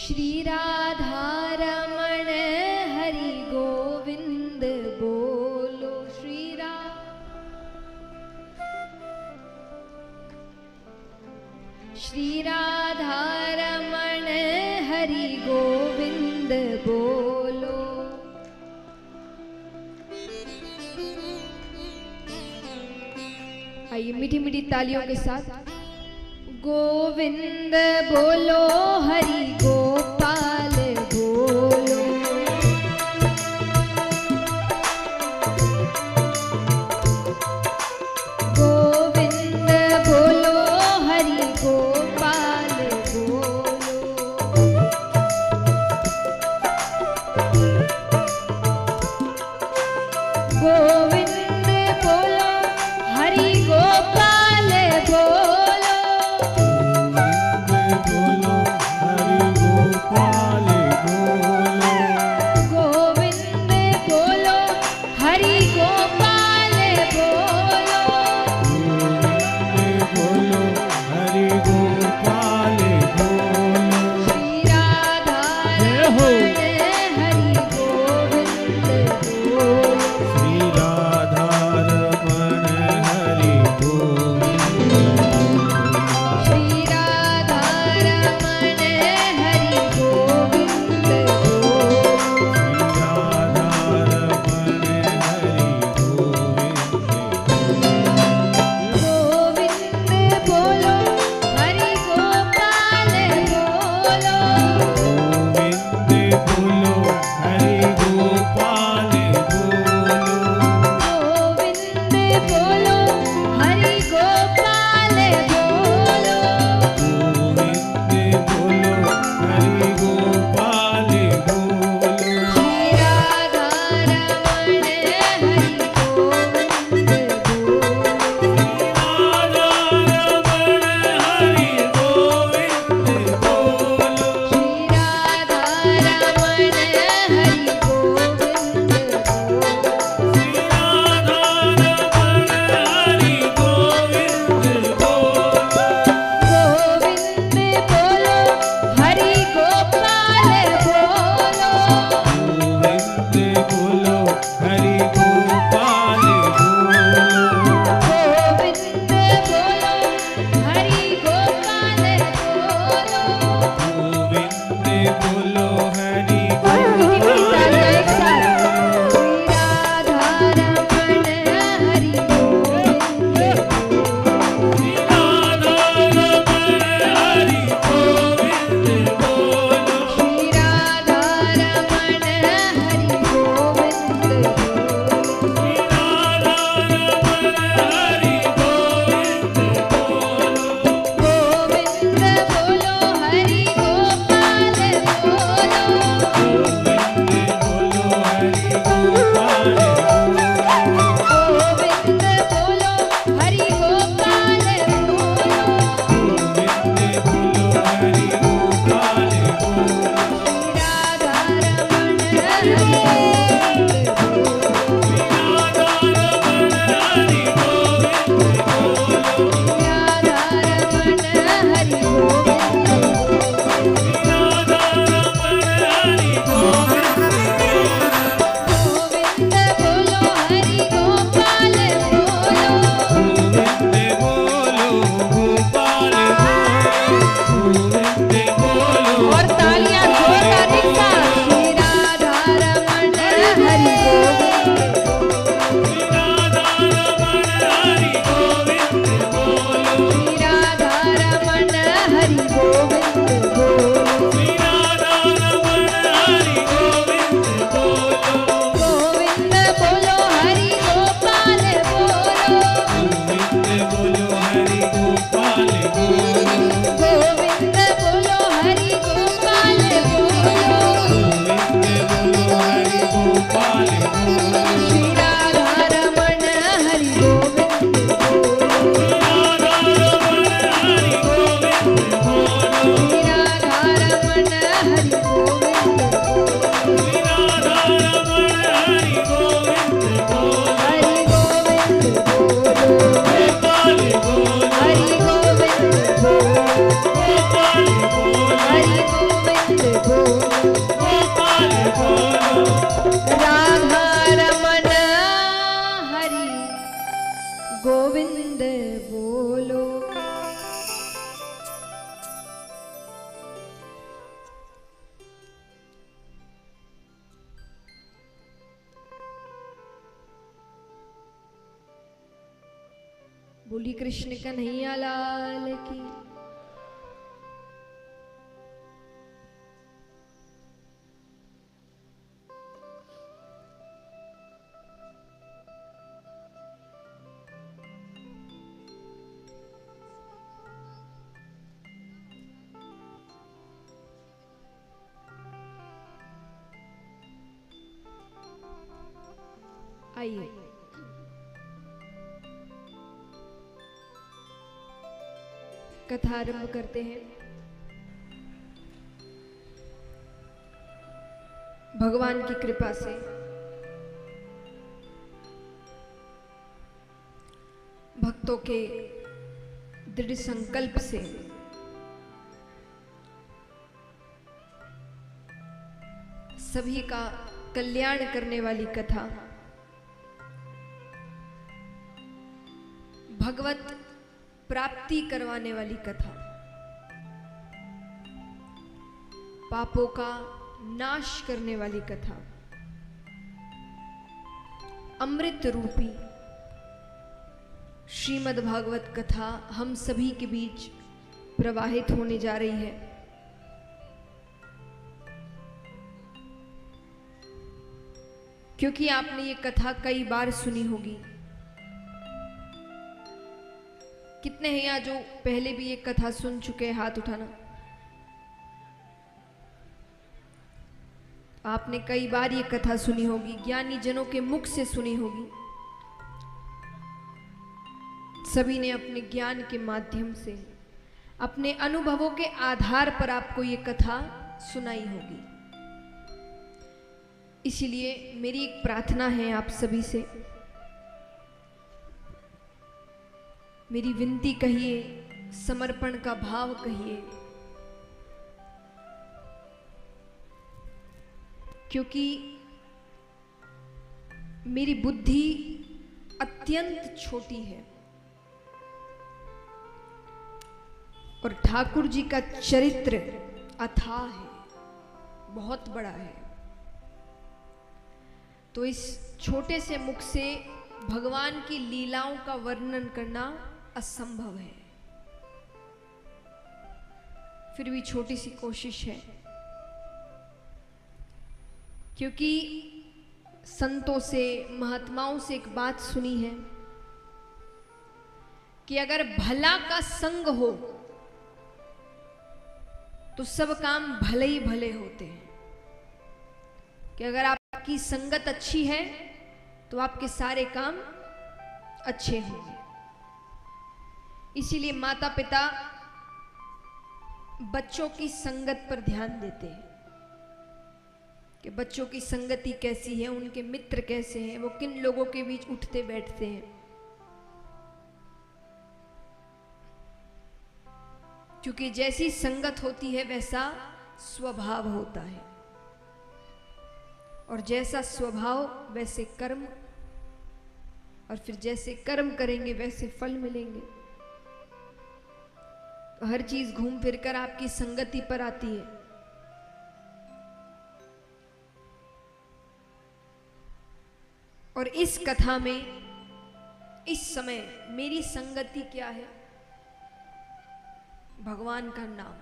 श्री राधा रमण हरि गोविंद बोलो। श्री राधा रमण हरि गोविंद बोलो। आइए मीठी मीठी तालियों के साथ गोविंद बोलो, हरि गोपाल बोलो। गोविंद बोलो, हरि गोपाल बोलो। गोविंद बोलो, हरि गोपाल बोलो। बोलो हरि गोपाल कृष्ण कन्हैया लाल की। आइए कथा आरंभ करते हैं। भगवान की कृपा से भक्तों के दृढ़ संकल्प से सभी का कल्याण करने वाली कथा, भगवत प्राप्ति करवाने वाली कथा, पापों का नाश करने वाली कथा, अमृत रूपी श्रीमद् भागवत कथा हम सभी के बीच प्रवाहित होने जा रही है। क्योंकि आपने ये कथा कई बार सुनी होगी। कितने हैं यहाँ जो पहले भी ये कथा सुन चुके हैं? हाथ उठाना। आपने कई बार ये कथा सुनी होगी, ज्ञानी जनों के मुख से सुनी होगी। सभी ने अपने ज्ञान के माध्यम से, अपने अनुभवों के आधार पर आपको ये कथा सुनाई होगी। इसीलिए मेरी एक प्रार्थना है आप सभी से, मेरी विनती कहिए, समर्पण का भाव कहिए, क्योंकि मेरी बुद्धि अत्यंत छोटी है और ठाकुर जी का चरित्र अथाह है, बहुत बड़ा है। तो इस छोटे से मुख से भगवान की लीलाओं का वर्णन करना असंभव है। फिर भी छोटी सी कोशिश है, क्योंकि संतों से, महात्माओं से एक बात सुनी है कि अगर भला का संग हो तो सब काम भले ही भले होते हैं। कि अगर आपकी संगत अच्छी है तो आपके सारे काम अच्छे होंगे। इसीलिए माता पिता बच्चों की संगत पर ध्यान देते हैं कि बच्चों की संगति कैसी है, उनके मित्र कैसे हैं, वो किन लोगों के बीच उठते बैठते हैं। क्योंकि जैसी संगत होती है वैसा स्वभाव होता है, और जैसा स्वभाव वैसे कर्म, और फिर जैसे कर्म करेंगे वैसे फल मिलेंगे। तो हर चीज घूम फिर कर आपकी संगति पर आती है। और इस कथा में इस समय मेरी संगति क्या है? भगवान का नाम।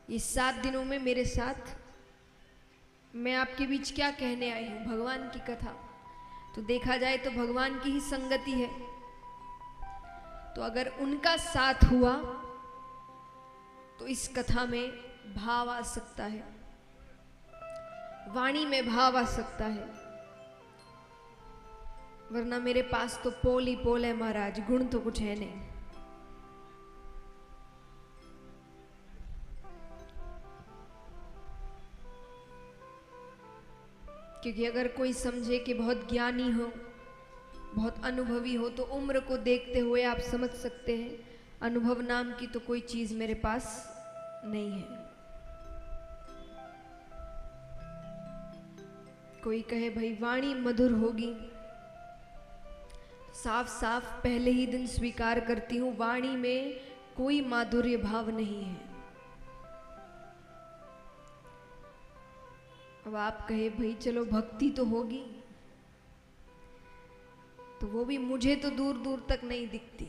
ये 7 दिनों में मेरे साथ मैं आपके बीच क्या कहने आई हूं? भगवान की कथा। तो देखा जाए तो भगवान की ही संगति है। तो अगर उनका साथ हुआ तो इस कथा में भाव आ सकता है, वाणी में भाव आ सकता है, वरना मेरे पास तो पोल ही पोल है महाराज, गुण तो कुछ है नहीं। क्योंकि अगर कोई समझे कि बहुत ज्ञानी हो, बहुत अनुभवी हो, तो उम्र को देखते हुए आप समझ सकते हैं अनुभव नाम की तो कोई चीज मेरे पास नहीं है। कोई कहे भाई वाणी मधुर होगी, साफ साफ पहले ही दिन स्वीकार करती हूं, वाणी में कोई माधुर्य भाव नहीं है। अब आप कहे भाई चलो भक्ति तो होगी, तो वो भी मुझे तो दूर दूर तक नहीं दिखती,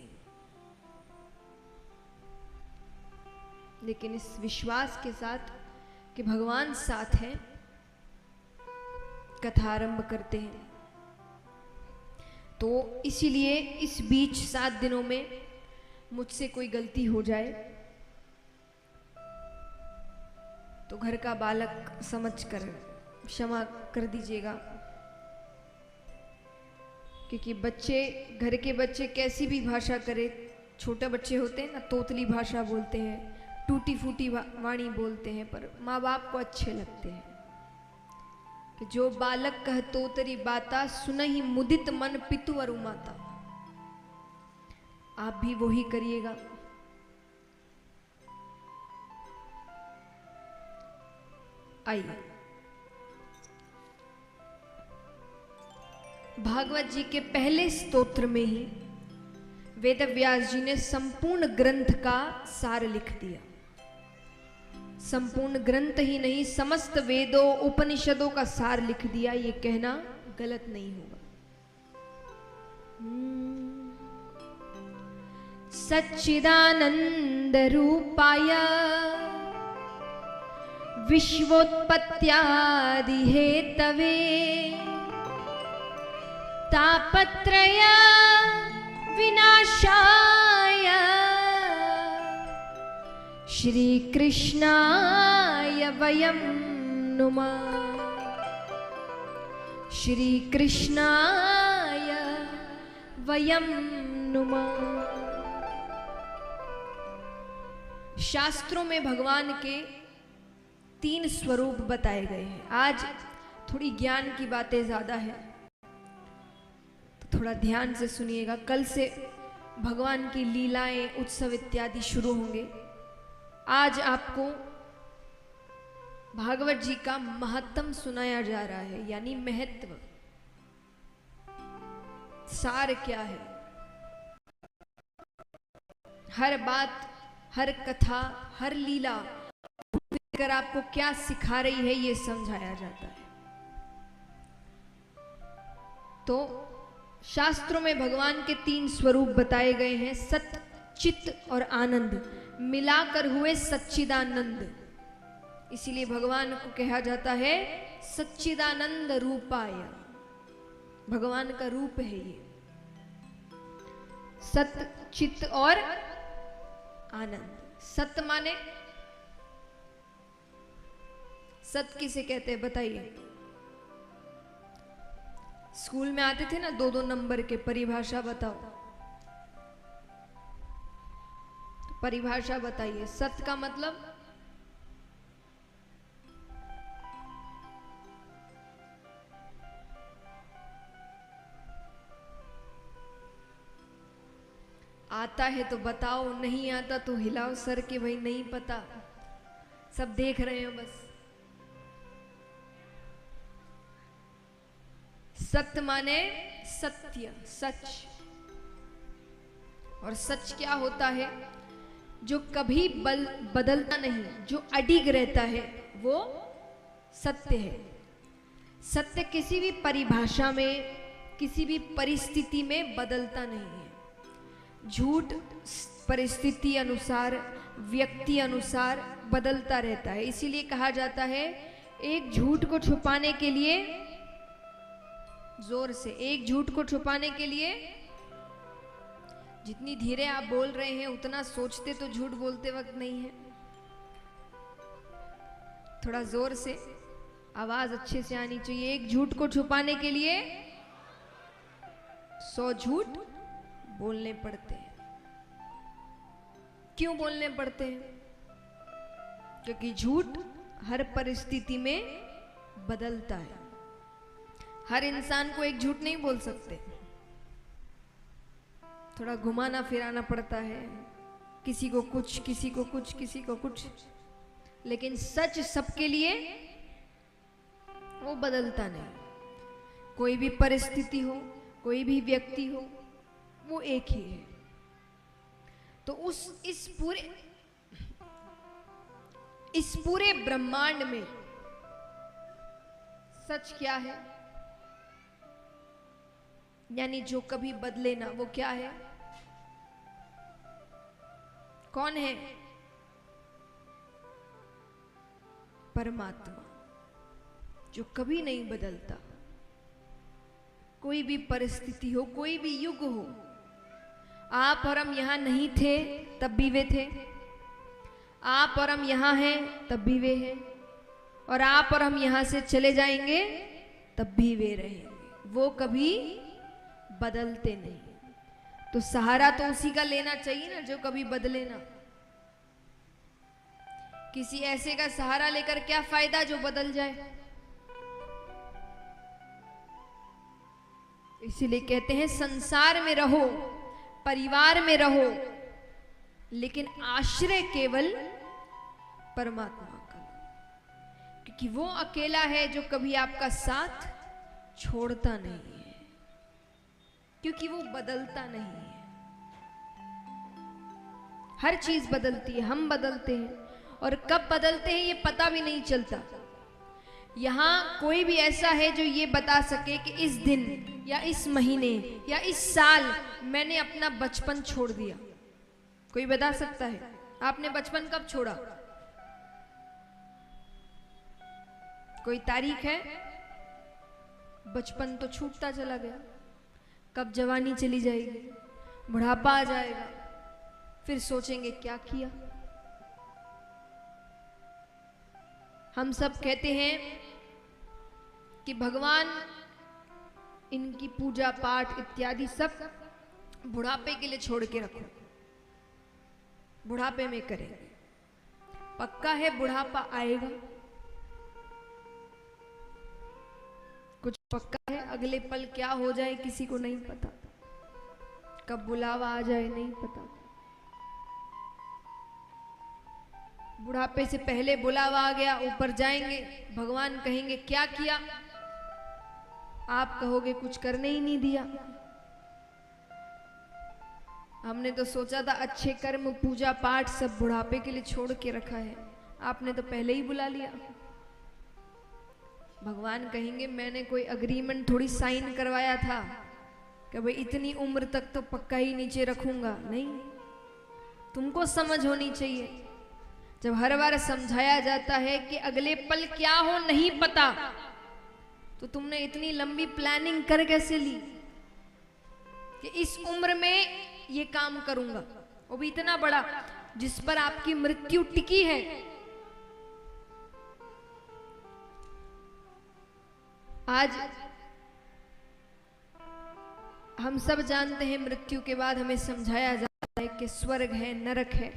लेकिन इस विश्वास के साथ कि भगवान साथ हैं, कथा आरंभ करते हैं। तो इसीलिए इस बीच 7 दिनों में मुझसे कोई गलती हो जाए तो घर का बालक समझकर क्षमा कर दीजिएगा, क्योंकि बच्चे, घर के बच्चे कैसी भी भाषा करे, छोटे बच्चे होते हैं ना, तोतली भाषा बोलते हैं, टूटी फूटी वाणी बोलते हैं, पर माँ बाप को अच्छे लगते हैं। कि जो बालक कह तोतरी बाता, सुनहि मुदित मन पितु अरु माता। आप भी वही करिएगा। आइए, भागवत जी के पहले स्तोत्र में ही वेद व्यास जी ने संपूर्ण ग्रंथ का सार लिख दिया। संपूर्ण ग्रंथ ही नहीं, समस्त वेदों उपनिषदों का सार लिख दिया। ये कहना गलत नहीं होगा। सच्चिदानंद रूपाय विश्वोत्पत्त्यादि हेतवे तापत्रय विनाशाय श्री कृष्णाय वयं नुमः। श्री कृष्णाय वयं नुमः। शास्त्रों में भगवान के 3 स्वरूप बताए गए हैं। आज थोड़ी ज्ञान की बातें ज्यादा है, तो थोड़ा ध्यान से सुनिएगा। कल से भगवान की लीलाएं, उत्सव इत्यादि शुरू होंगे। आज आपको भागवत जी का महत्तम सुनाया जा रहा है, यानी महत्व, सार क्या है। हर बात, हर कथा, हर लीला कर आपको क्या सिखा रही है, ये समझाया जाता है। तो शास्त्रों में भगवान के 3 स्वरूप बताए गए हैं। सत, चित और आनंद मिलाकर हुए सच्चिदानंद। इसीलिए भगवान को कहा जाता है सच्चिदानंद रूपाय। भगवान का रूप है ये, सत, चित और आनंद। सत माने, सत किसे कहते हैं बताइए? स्कूल में आते थे ना 2-2 नंबर के, परिभाषा बताओ। तो परिभाषा बताइए। सत का मतलब आता है तो बताओ, नहीं आता तो हिलाओ सर के भाई नहीं पता, सब देख रहे हैं बस। सत्य माने सत्य, सच। और सच क्या होता है? जो कभी बदलता नहीं, जो अडिग रहता है, वो सत्य है। सत्य किसी भी परिभाषा में, किसी भी परिस्थिति में बदलता नहीं है। झूठ परिस्थिति अनुसार, व्यक्ति अनुसार बदलता रहता है। इसीलिए कहा जाता है एक झूठ को छुपाने के लिए, जोर से, एक झूठ को छुपाने के लिए जितनी धीरे आप बोल रहे हैं उतना सोचते तो झूठ बोलते वक्त नहीं है। थोड़ा जोर से, आवाज अच्छे से आनी चाहिए। एक झूठ को छुपाने के लिए 100 झूठ बोलने पड़ते हैं। क्यों बोलने पड़ते हैं? क्योंकि झूठ हर परिस्थिति में बदलता है। हर इंसान को एक झूठ नहीं बोल सकते, थोड़ा घुमाना फिराना पड़ता है, किसी को कुछ, किसी को कुछ, किसी को कुछ। लेकिन सच सबके लिए वो बदलता नहीं। कोई भी परिस्थिति हो, कोई भी व्यक्ति हो, वो एक ही है। तो इस पूरे ब्रह्मांड में सच क्या है? यानी जो कभी बदले ना, वो क्या है? कौन है? परमात्मा, जो कभी नहीं बदलता। कोई भी परिस्थिति हो, कोई भी युग हो, आप और हम यहां नहीं थे तब भी वे थे, आप और हम यहां हैं तब भी वे हैं, और आप और हम यहां से चले जाएंगे तब भी वे रहेंगे। वो कभी बदलते नहीं। तो सहारा तो उसी का लेना चाहिए ना जो कभी बदले ना। किसी ऐसे का सहारा लेकर क्या फायदा जो बदल जाए। इसीलिए कहते हैं संसार में रहो, परिवार में रहो, लेकिन आश्रय केवल परमात्मा का, क्योंकि वो अकेला है जो कभी आपका साथ छोड़ता नहीं है, क्योंकि वो बदलता नहीं है। हर चीज बदलती है, हम बदलते हैं, और कब बदलते हैं ये पता भी नहीं चलता। यहां कोई भी ऐसा है जो ये बता सके कि इस दिन या इस महीने या इस साल मैंने अपना बचपन छोड़ दिया? कोई बता सकता है? आपने बचपन कब छोड़ा? कोई तारीख है? बचपन तो छूटता चला गया। कब जवानी चली जाएगी, बुढ़ापा आ जाएगा, फिर सोचेंगे क्या किया। हम सब कहते हैं कि भगवान इनकी पूजा पाठ इत्यादि सब बुढ़ापे के लिए छोड़ के रखो, बुढ़ापे में करेंगे। पक्का है बुढ़ापा आएगा? कुछ पक्का है? अगले पल क्या हो जाए किसी को नहीं पता, कब बुलावा आ जाए नहीं पता। बुढ़ापे से पहले बुलावा आ गया, ऊपर जाएंगे, भगवान कहेंगे क्या किया? आप कहोगे कुछ करने ही नहीं दिया। हमने तो सोचा था अच्छे कर्म पूजा पाठ सब बुढ़ापे के लिए छोड़ के रखा है, आपने तो पहले ही बुला लिया। भगवान कहेंगे मैंने कोई अग्रीमेंट थोड़ी साइन करवाया था कि भाई इतनी उम्र तक तो पक्का ही नीचे रखूंगा। नहीं, तुमको समझ होनी चाहिए। जब हर बार समझाया जाता है कि अगले पल क्या हो नहीं पता, तो तुमने इतनी लंबी प्लानिंग कर कैसे ली कि इस उम्र में ये काम करूंगा, वो भी इतना बड़ा जिस पर आपकी मृत्यु टिकी है। आज हम सब जानते हैं मृत्यु के बाद हमें समझाया जाता है कि स्वर्ग है, नरक है।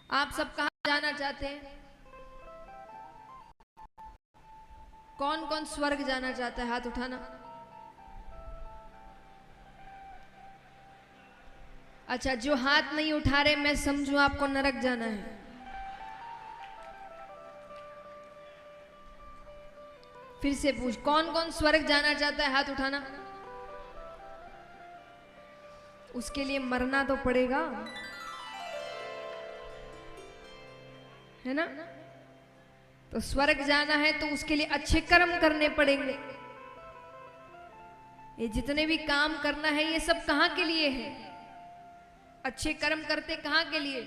आप सब कहां जाना चाहते हैं? कौन कौन स्वर्ग जाना चाहता है? हाथ उठाना। अच्छा, जो हाथ नहीं उठा रहे मैं समझू आपको नरक जाना है। फिर से पूछ, कौन कौन स्वर्ग जाना चाहता है? हाथ उठाना। उसके लिए मरना तो पड़ेगा, है ना? तो स्वर्ग जाना है तो उसके लिए अच्छे कर्म करने पड़ेंगे। ये जितने भी काम करना है ये सब कहां के लिए है? अच्छे कर्म करते कहां के लिए?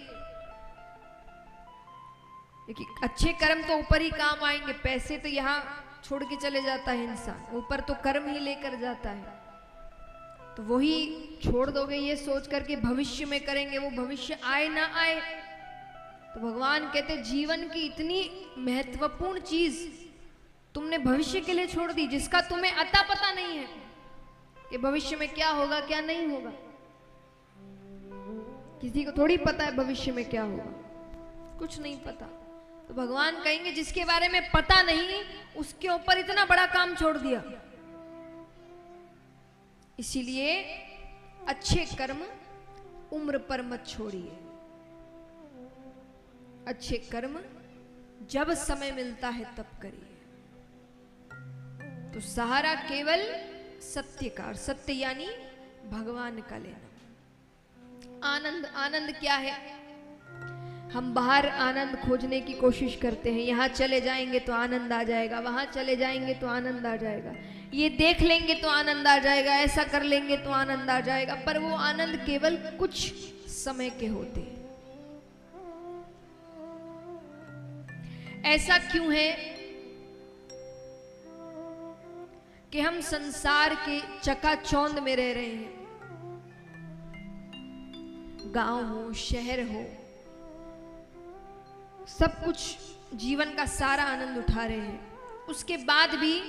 क्योंकि अच्छे कर्म तो ऊपर ही काम आएंगे, पैसे तो यहां छोड़ के चले जाता है इंसान, ऊपर तो कर्म ही लेकर जाता है। तो वही छोड़ दोगे ये सोच करके भविष्य में करेंगे, वो भविष्य आए ना आए। तो भगवान कहते जीवन की इतनी महत्वपूर्ण चीज तुमने भविष्य के लिए छोड़ दी, जिसका तुम्हें अता पता नहीं है कि भविष्य में क्या होगा क्या नहीं होगा। किसी को थोड़ी पता है भविष्य में क्या होगा, कुछ नहीं पता। तो भगवान कहेंगे जिसके बारे में पता नहीं उसके ऊपर इतना बड़ा काम छोड़ दिया। इसीलिए अच्छे कर्म उम्र पर मत छोड़िए। अच्छे कर्म जब समय मिलता है तब करिए। तो सहारा केवल सत्य का, और सत्य यानी भगवान का लेना। आनंद, आनंद क्या है? हम बाहर आनंद खोजने की कोशिश करते हैं, यहाँ चले जाएंगे तो आनंद आ जाएगा, वहाँ चले जाएंगे तो आनंद आ जाएगा, ये देख लेंगे तो आनंद आ जाएगा, ऐसा कर लेंगे तो आनंद आ जाएगा। पर वो आनंद केवल कुछ समय के होते हैं। ऐसा क्यों है कि हम संसार के चकाचौंध में रह रहे हैं? गांव हो, शहर हो, सब कुछ जीवन का सारा आनंद उठा रहे हैं, उसके बाद भी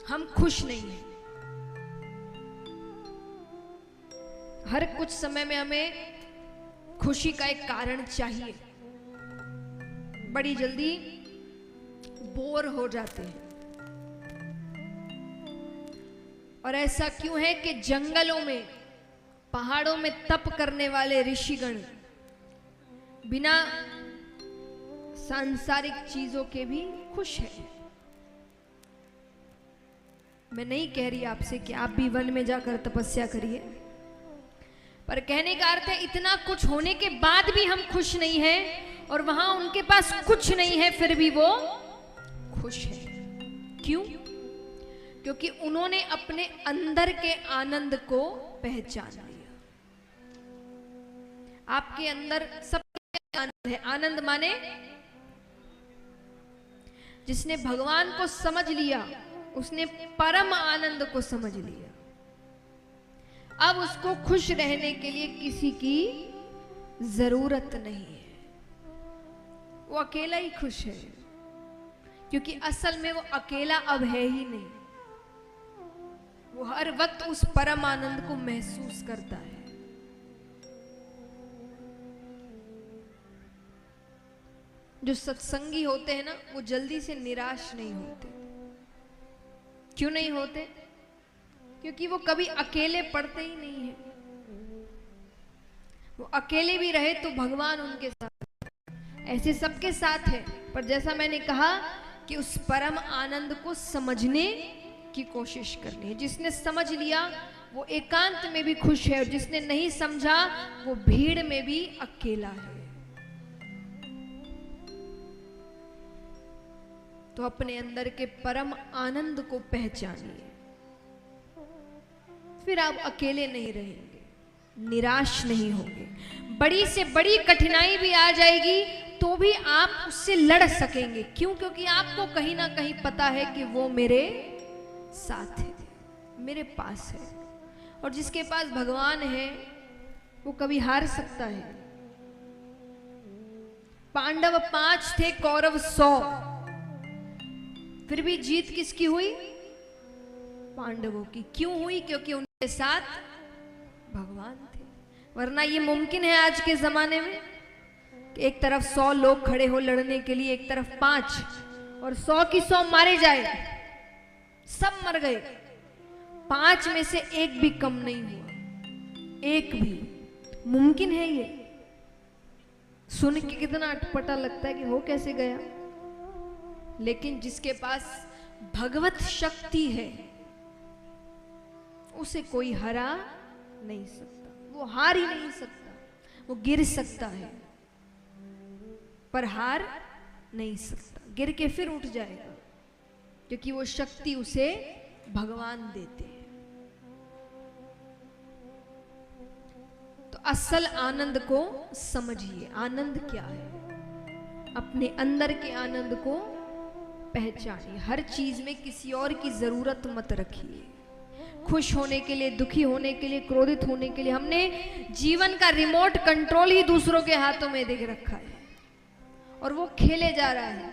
हम खुश नहीं हैं। हर कुछ समय में हमें खुशी का एक कारण चाहिए। बड़ी जल्दी बोर हो जाते हैं। और ऐसा क्यों है कि जंगलों में, पहाड़ों में तप करने वाले ऋषिगण बिना सांसारिक चीजों के भी खुश हैं। मैं नहीं कह रही आपसे कि आप भी वन में जाकर तपस्या करिए, पर कहने का अर्थ है इतना कुछ होने के बाद भी हम खुश नहीं हैं, और वहां उनके पास कुछ नहीं है फिर भी वो खुश है। क्यों? क्योंकि उन्होंने अपने अंदर के आनंद को पहचान लिया। आपके अंदर सब आनंद है। आनंद माने जिसने भगवान को समझ लिया, उसने परम आनंद को समझ लिया। अब उसको खुश रहने के लिए किसी की जरूरत नहीं है। वो अकेला ही खुश है, क्योंकि असल में वो अकेला अब है ही नहीं। वो हर वक्त उस परम आनंद को महसूस करता है। जो सत्संगी होते हैं ना, वो जल्दी से निराश नहीं होते। क्यों नहीं होते? क्योंकि वो कभी अकेले पड़ते ही नहीं है। वो अकेले भी रहे तो भगवान उनके साथ, ऐसे सबके साथ है। पर जैसा मैंने कहा कि उस परम आनंद को समझने की कोशिश करनी है। जिसने समझ लिया वो एकांत में भी खुश है, और जिसने नहीं समझा वो भीड़ में भी अकेला है। तो अपने अंदर के परम आनंद को पहचानिए, फिर आप अकेले नहीं रहेंगे, निराश नहीं होंगे। बड़ी से बड़ी कठिनाई भी आ जाएगी तो भी आप उससे लड़ सकेंगे। क्यों? क्योंकि आपको कहीं ना कहीं पता है कि वो मेरे साथ है, मेरे पास है। और जिसके पास भगवान है वो कभी हार सकता है? पांडव 5 थे, कौरव 100, फिर भी जीत किसकी हुई? पांडवों की। क्यों हुई? क्योंकि उनके साथ भगवान थे। वरना ये मुमकिन है आज के जमाने में कि एक तरफ 100 लोग खड़े हो लड़ने के लिए, एक तरफ 5, और 100 की 100 मारे जाए, सब मर गए, 5 में से एक भी कम नहीं हुआ। एक भी। मुमकिन है ये? सुन के कितना अटपटा लगता है कि हो कैसे गया। लेकिन जिसके पास भगवत शक्ति है उसे कोई हरा नहीं सकता। वो हार ही नहीं सकता। वो गिर सकता है पर हार नहीं सकता। गिर के फिर उठ जाएगा, क्योंकि वो शक्ति उसे भगवान देते हैं। तो असल आनंद को समझिए। आनंद क्या है? अपने अंदर के आनंद को पहचानिए। हर चीज में किसी और की जरूरत मत रखिए। खुश होने के लिए, दुखी होने के लिए, क्रोधित होने के लिए हमने जीवन का रिमोट कंट्रोल ही दूसरों के हाथों में दे रखा है, और वो खेले जा रहा है।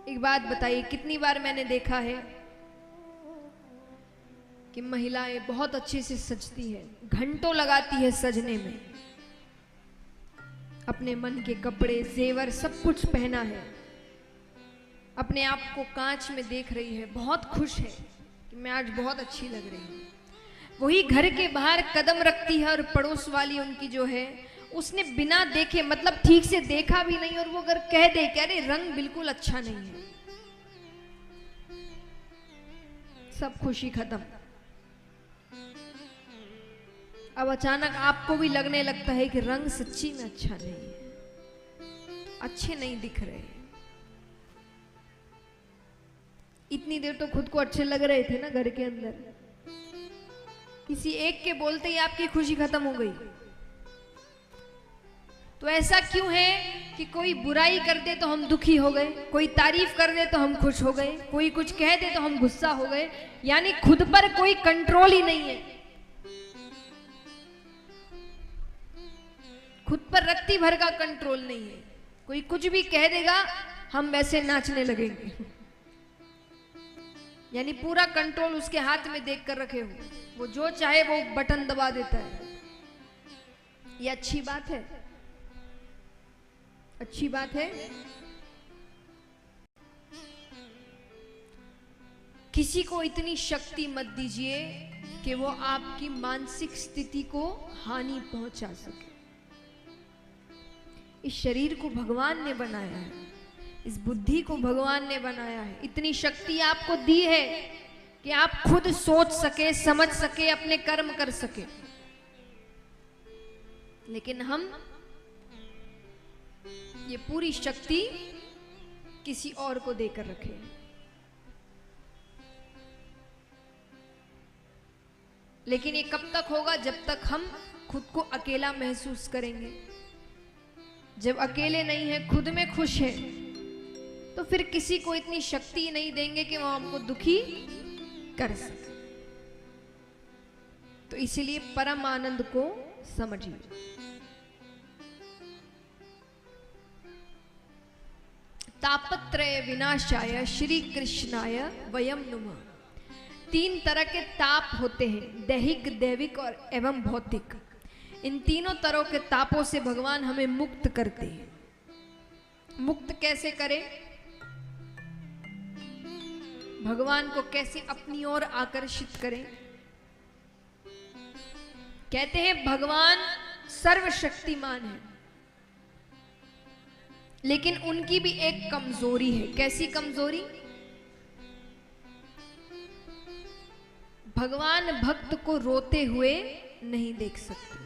एक बात बताइए, कितनी बार मैंने देखा है कि महिलाएं बहुत अच्छे से सजती है, घंटों लगाती है सजने में, अपने मन के कपड़े, जेवर सब कुछ पहना है, अपने आप को कांच में देख रही है, बहुत खुश है कि मैं आज बहुत अच्छी लग रही हूँ। वही घर के बाहर कदम रखती है और पड़ोस वाली उनकी जो है, उसने बिना देखे, मतलब ठीक से देखा भी नहीं, और वो अगर कह दे कि अरे रंग बिल्कुल अच्छा नहीं है, सब खुशी खत्म। अब अचानक आपको भी लगने लगता है कि रंग सच्ची में अच्छा नहीं है, अच्छे नहीं दिख रहे। इतनी देर तो खुद को अच्छे लग रहे थे ना घर के अंदर, किसी एक के बोलते ही आपकी खुशी खत्म हो गई। तो ऐसा क्यों है कि कोई बुराई कर दे तो हम दुखी हो गए, कोई तारीफ कर दे तो हम खुश हो गए, कोई कुछ कह दे तो हम गुस्सा हो गए, यानी खुद पर कोई कंट्रोल ही नहीं है। खुद पर रत्ती भर का कंट्रोल नहीं है। कोई कुछ भी कह देगा हम वैसे नाचने लगेंगे, यानी पूरा कंट्रोल उसके हाथ में देख कर रखे हो, वो जो चाहे वो बटन दबा देता है। ये अच्छी बात है? अच्छी बात है? किसी को इतनी शक्ति मत दीजिए कि वो आपकी मानसिक स्थिति को हानि पहुंचा सके। इस शरीर को भगवान ने बनाया है, इस बुद्धि को भगवान ने बनाया है, इतनी शक्ति आपको दी है कि आप खुद सोच सके, समझ सके, अपने कर्म कर सके। लेकिन हम ये पूरी शक्ति किसी और को देकर रखे। लेकिन ये कब तक होगा? जब तक हम खुद को अकेला महसूस करेंगे। जब अकेले नहीं है, खुद में खुश है, तो फिर किसी को इतनी शक्ति नहीं देंगे कि वो हमको दुखी कर सके। तो इसीलिए परम आनंद को समझिए। तापत्रय विनाशाय श्री कृष्णाय वयम नुमः। 3 तरह के ताप होते हैं, दैहिक, दैविक और एवं भौतिक। इन तीनों तरह के तापों से भगवान हमें मुक्त करते हैं। मुक्त कैसे करें? भगवान को कैसे अपनी ओर आकर्षित करें? कहते हैं भगवान सर्वशक्तिमान है, लेकिन उनकी भी एक कमजोरी है। कैसी कमजोरी? भगवान भक्त को रोते हुए नहीं देख सकते।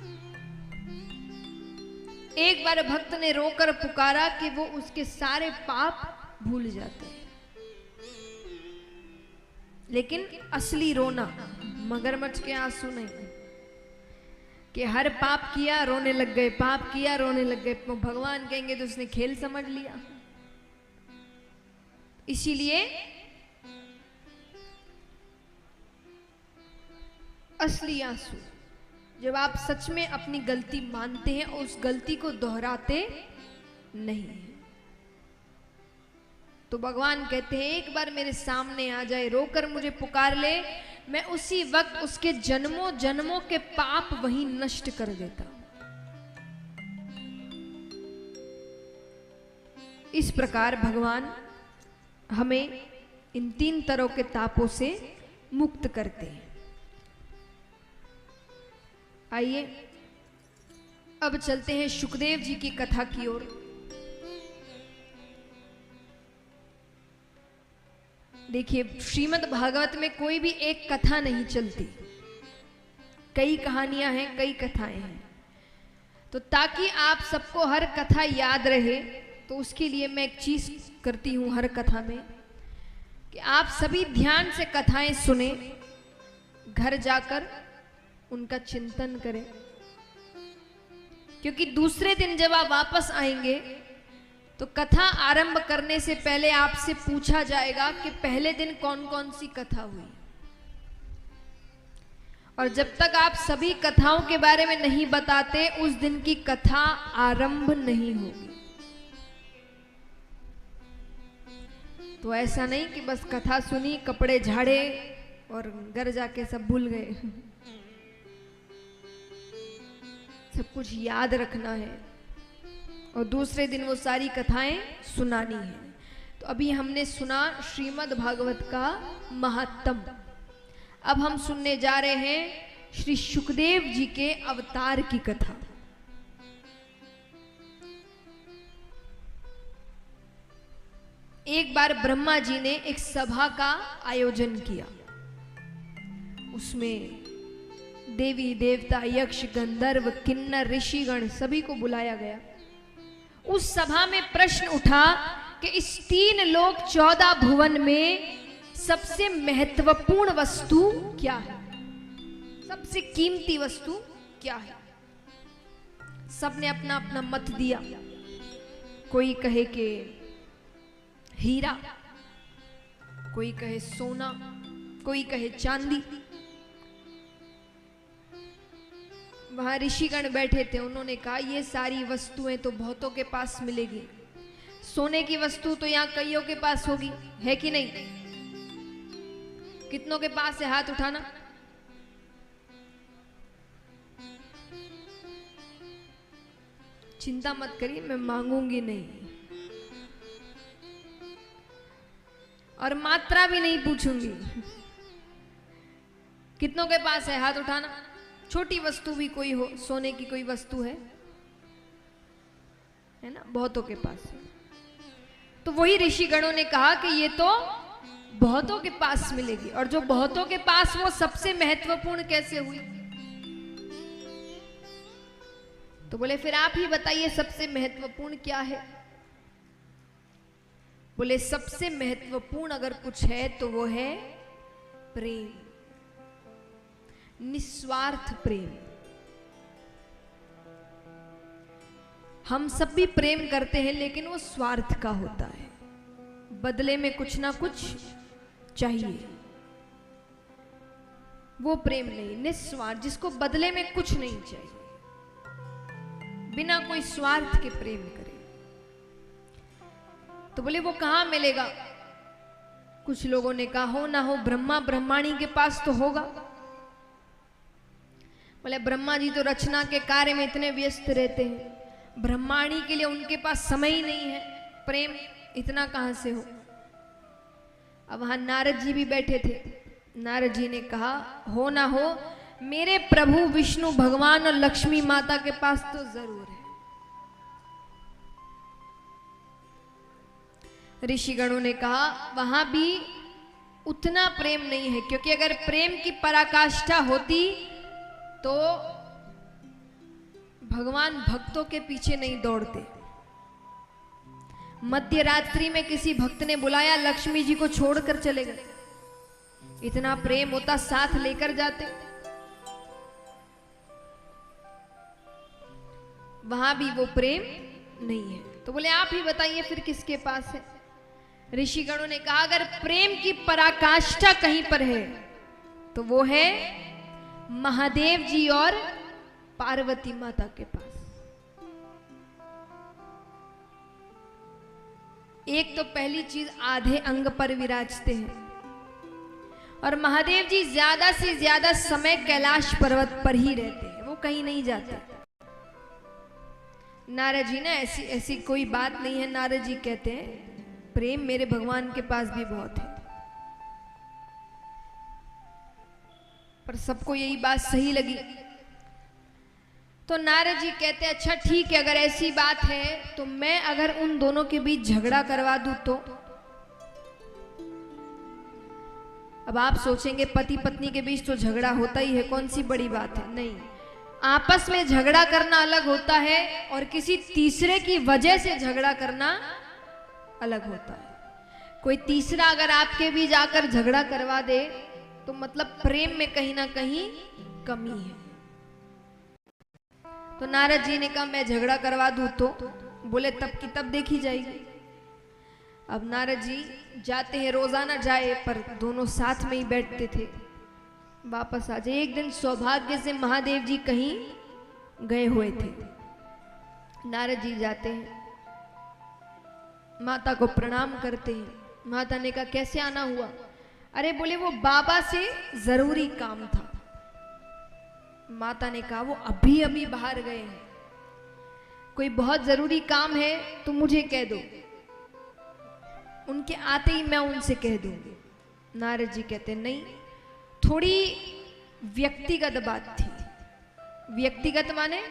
एक बार भक्त ने रोकर पुकारा कि वो उसके सारे पाप भूल जाते हैं। लेकिन असली रोना मगरमच्छ के आंसू नहीं कि हर पाप किया रोने लग गए, पाप किया रोने लग गए। तो भगवान कहेंगे तो उसने खेल समझ लिया। इसीलिए असली आंसू जब आप सच में अपनी गलती मानते हैं और उस गलती को दोहराते नहीं। तो भगवान कहते हैं एक बार मेरे सामने आ जाए, रोकर मुझे पुकार ले, मैं उसी वक्त उसके जन्मों जन्मों के पाप वहीं नष्ट कर देता। इस प्रकार भगवान हमें इन 3 तरह के तापों से मुक्त करते हैं। आइए अब चलते हैं शुकदेव जी की कथा की ओर। देखिए, श्रीमद् भागवत में कोई भी एक कथा नहीं चलती, कई कहानियां हैं, कई कथाएं हैं। तो ताकि आप सबको हर कथा याद रहे, तो उसके लिए मैं एक चीज करती हूं हर कथा में कि आप सभी ध्यान से कथाएं सुने, घर जाकर उनका चिंतन करें, क्योंकि दूसरे दिन जब आप वापस आएंगे तो कथा आरंभ करने से पहले आपसे पूछा जाएगा कि पहले दिन कौन कौन सी कथा हुई। और जब तक आप सभी कथाओं के बारे में नहीं बताते, उस दिन की कथा आरंभ नहीं होगी। तो ऐसा नहीं कि बस कथा सुनी, कपड़े झाड़े और घर जाके सब भूल गए। सब कुछ याद रखना है और दूसरे दिन वो सारी कथाएं सुनानी है। तो अभी हमने सुना श्रीमद् भागवत का महात्म्य। अब हम सुनने जा रहे हैं श्री शुकदेव जी के अवतार की कथा। एक बार ब्रह्मा जी ने एक सभा का आयोजन किया। उसमें देवी देवता यक्ष गंधर्व किन्नर ऋषिगण सभी को बुलाया गया। उस सभा में प्रश्न उठा कि इस 3 लोक 14 भुवन में सबसे महत्वपूर्ण वस्तु क्या है, सबसे कीमती वस्तु क्या है। सबने अपना अपना मत दिया। कोई कहे कि हीरा, कोई कहे सोना, कोई कहे चांदी। वहां ऋषिगण बैठे थे, उन्होंने कहा ये सारी वस्तुएं तो बहुतों के पास मिलेगी, सोने की वस्तु तो यहाँ कईयों के पास होगी, है कि नहीं? कितनों के पास है, हाथ उठाना। चिंता मत करिए, मैं मांगूंगी नहीं और मात्रा भी नहीं पूछूंगी। कितनों के पास है, हाथ उठाना। छोटी वस्तु भी कोई हो, सोने की कोई वस्तु है ना? बहुतों के पास है। तो वही ऋषिगणों ने कहा कि ये तो बहुतों के पास मिलेगी, और जो बहुतों के पास वो सबसे महत्वपूर्ण कैसे हुई? तो बोले फिर आप ही बताइए सबसे महत्वपूर्ण क्या है। बोले सबसे महत्वपूर्ण अगर कुछ है तो वो है प्रेम, निस्वार्थ प्रेम। हम सब भी प्रेम करते हैं, लेकिन वो स्वार्थ का होता है, बदले में कुछ ना कुछ चाहिए। वो प्रेम नहीं, निस्वार्थ, जिसको बदले में कुछ नहीं चाहिए, बिना कोई स्वार्थ के प्रेम करे। तो बोले वो कहां मिलेगा? कुछ लोगों ने कहा हो ना हो ब्रह्मा ब्रह्माणी के पास तो होगा। बोले ब्रह्मा जी तो रचना के कार्य में इतने व्यस्त रहते हैं, ब्रह्माणी के लिए उनके पास समय ही नहीं है, प्रेम इतना कहां से हो। अब वहां नारद जी भी बैठे थे। नारद जी ने कहा हो ना हो मेरे प्रभु विष्णु भगवान और लक्ष्मी माता के पास तो जरूर है। ऋषिगणों ने कहा वहां भी उतना प्रेम नहीं है, क्योंकि अगर प्रेम की पराकाष्ठा होती तो भगवान भक्तों के पीछे नहीं दौड़ते। मध्य रात्रि में किसी भक्त ने बुलाया, लक्ष्मी जी को छोड़कर चले गए। इतना प्रेम होता साथ लेकर जाते। वहां भी वो प्रेम नहीं है। तो बोले आप ही बताइए फिर किसके पास है। ऋषिगणों ने कहा अगर प्रेम की पराकाष्ठा कहीं पर है तो वो है महादेव जी और पार्वती माता के पास। एक तो पहली चीज आधे अंग पर विराजते हैं, और महादेव जी ज्यादा से ज्यादा समय कैलाश पर्वत पर ही रहते हैं, वो कहीं नहीं जाते। नारद जी ने ऐसी कोई बात नहीं है। नारद जी कहते हैं प्रेम मेरे भगवान के पास भी बहुत है, पर सबको यही बात सही लगी। तो नारद जी कहते हैं अच्छा ठीक है, अगर ऐसी बात है तो मैं अगर उन दोनों के बीच झगड़ा करवा दूं तो। अब आप सोचेंगे पति पत्नी के बीच तो झगड़ा होता ही है, कौन सी बड़ी बात है। नहीं, आपस में झगड़ा करना अलग होता है और किसी तीसरे की वजह से झगड़ा करना अलग होता है। कोई तीसरा अगर आपके बीच आकर झगड़ा करवा दे तो मतलब प्रेम में कहीं ना कहीं कमी है। तो नारद जी ने कहा मैं झगड़ा करवा दूं तो। बोले तब की तब देखी जाएगी। अब नारद जी जाते हैं, रोजाना जाए पर दोनों साथ में ही बैठते थे, वापस आ जाए। एक दिन सौभाग्य से महादेव जी कहीं गए हुए थे। नारद जी जाते हैं, माता को प्रणाम करते हैं। माता ने कहा कैसे आना हुआ? अरे बोले वो बाबा से जरूरी काम था। माता ने कहा वो अभी अभी बाहर गए हैं, कोई बहुत जरूरी काम है तो मुझे कह दो, उनके आते ही मैं उनसे कह दूंगी। नारद जी कहते नहीं, थोड़ी व्यक्तिगत बात थी। व्यक्तिगत माने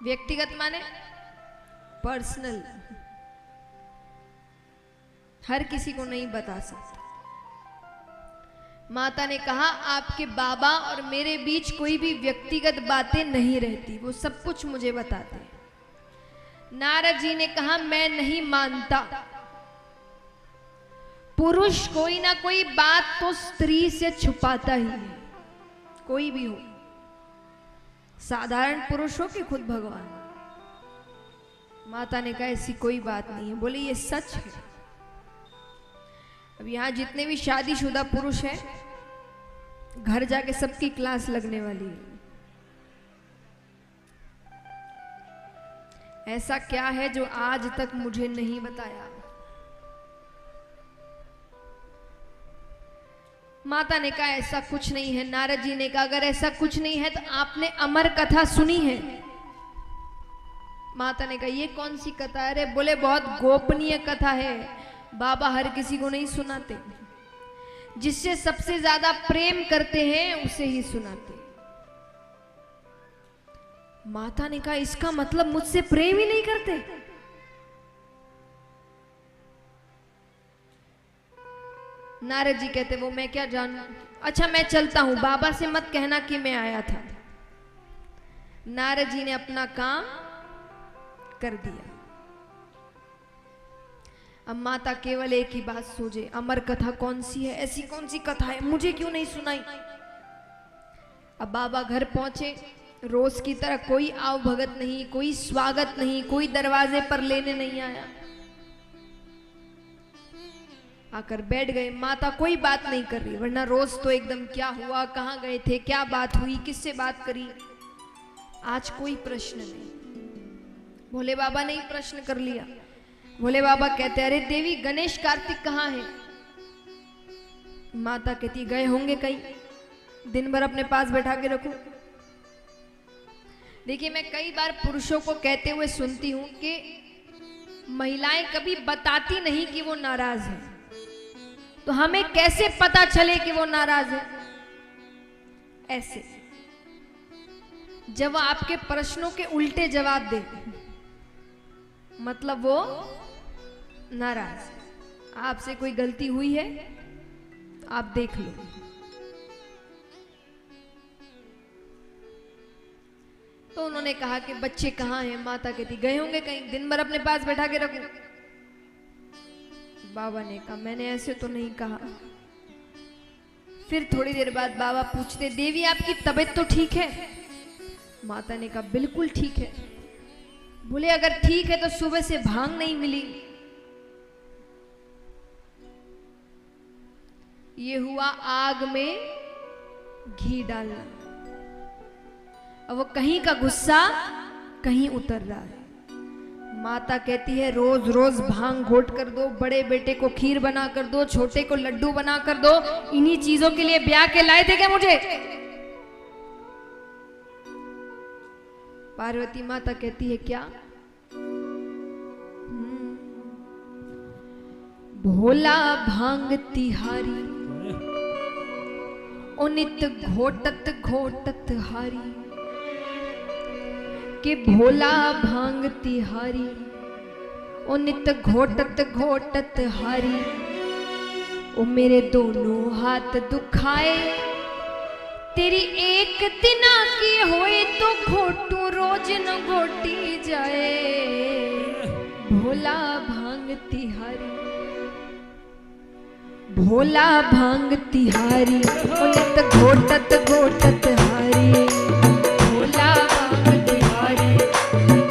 व्यक्तिगत माने पर्सनल, हर किसी को नहीं बता सकता। माता ने कहा आपके बाबा और मेरे बीच कोई भी व्यक्तिगत बातें नहीं रहती, वो सब कुछ मुझे बताते हैं। नारद जी ने कहा मैं नहीं मानता, पुरुष कोई ना कोई बात तो स्त्री से छुपाता ही है, कोई भी हो, साधारण पुरुष हो कि खुद भगवान। माता ने कहा ऐसी कोई बात नहीं है। बोले ये सच है। अब यहां जितने भी शादीशुदा पुरुष हैं, घर जाके सबकी क्लास लगने वाली है। ऐसा क्या है जो आज तक मुझे नहीं बताया? माता ने कहा ऐसा कुछ नहीं है। नारद जी ने कहा अगर ऐसा कुछ नहीं है तो आपने अमर कथा सुनी है? माता ने कहा ये कौन सी कथा है रे? बोले बहुत गोपनीय कथा है, बाबा हर किसी को नहीं सुनाते, जिससे सबसे ज्यादा प्रेम करते हैं उसे ही सुनाते। माता ने कहा इसका मतलब मुझसे प्रेम ही नहीं करते? नारद जी कहते वो मैं क्या जानूं, अच्छा मैं चलता हूं, बाबा से मत कहना कि मैं आया था। नारद जी ने अपना काम कर दिया। अब माता केवल एक ही बात सोचे, अमर कथा कौन सी है, ऐसी कौन सी कथा है, मुझे क्यों नहीं सुनाई। अब बाबा घर पहुंचे, रोज की तरह कोई आव भगत नहीं, कोई स्वागत नहीं, कोई दरवाजे पर लेने नहीं आया। आकर बैठ गए। माता कोई बात नहीं कर रही, वरना रोज तो एकदम क्या हुआ, कहाँ गए थे, क्या बात हुई, किससे बात करी। आज कोई प्रश्न नहीं। भोले बाबा ने ही प्रश्न कर लिया। भोले बाबा कहते अरे देवी गणेश कार्तिक कहाँ है? माता कहती गए होंगे कहीं, दिन भर अपने पास बैठा के रखूं। देखिए मैं कई बार पुरुषों को कहते हुए सुनती हूं कि महिलाएं कभी बताती नहीं कि वो नाराज है, तो हमें कैसे पता चले कि वो नाराज है? ऐसे जब वो आपके प्रश्नों के उल्टे जवाब दे, मतलब वो नाराज। आपसे कोई गलती हुई है आप देख लो। तो उन्होंने कहा कि बच्चे कहाँ हैं? माता कहती गए होंगे कहीं, दिन भर अपने पास बैठा के रखो। बाबा ने कहा मैंने ऐसे तो नहीं कहा। फिर थोड़ी देर बाद बाबा पूछते देवी आपकी तबीयत तो ठीक है? माता ने कहा बिल्कुल ठीक है। बोले अगर ठीक है तो सुबह से भांग नहीं मिली। ये हुआ आग में घी डालना। अब वो कहीं का गुस्सा कहीं उतर रहा है। माता कहती है रोज रोज भांग घोट कर दो, बड़े बेटे को खीर बना कर दो, छोटे को लड्डू बना कर दो, इन्हीं चीजों के लिए ब्याह के लाए थे क्या मुझे? पार्वती माता कहती है क्या? भोला भांग तिहारी ओ नित घोटत घोटत हारी, के भोला भांग तिहारी ओ नित घोटत घोटत हारी। ओ मेरे दोनों हाथ दुखाए, तेरी एक दिना की होए तो घोटू रोज न घोटी जाए। भोला भांग तिहारी, भोला भांग तिहारी ओ नित घोटत घोटत हारी। भोला भांग तिहारी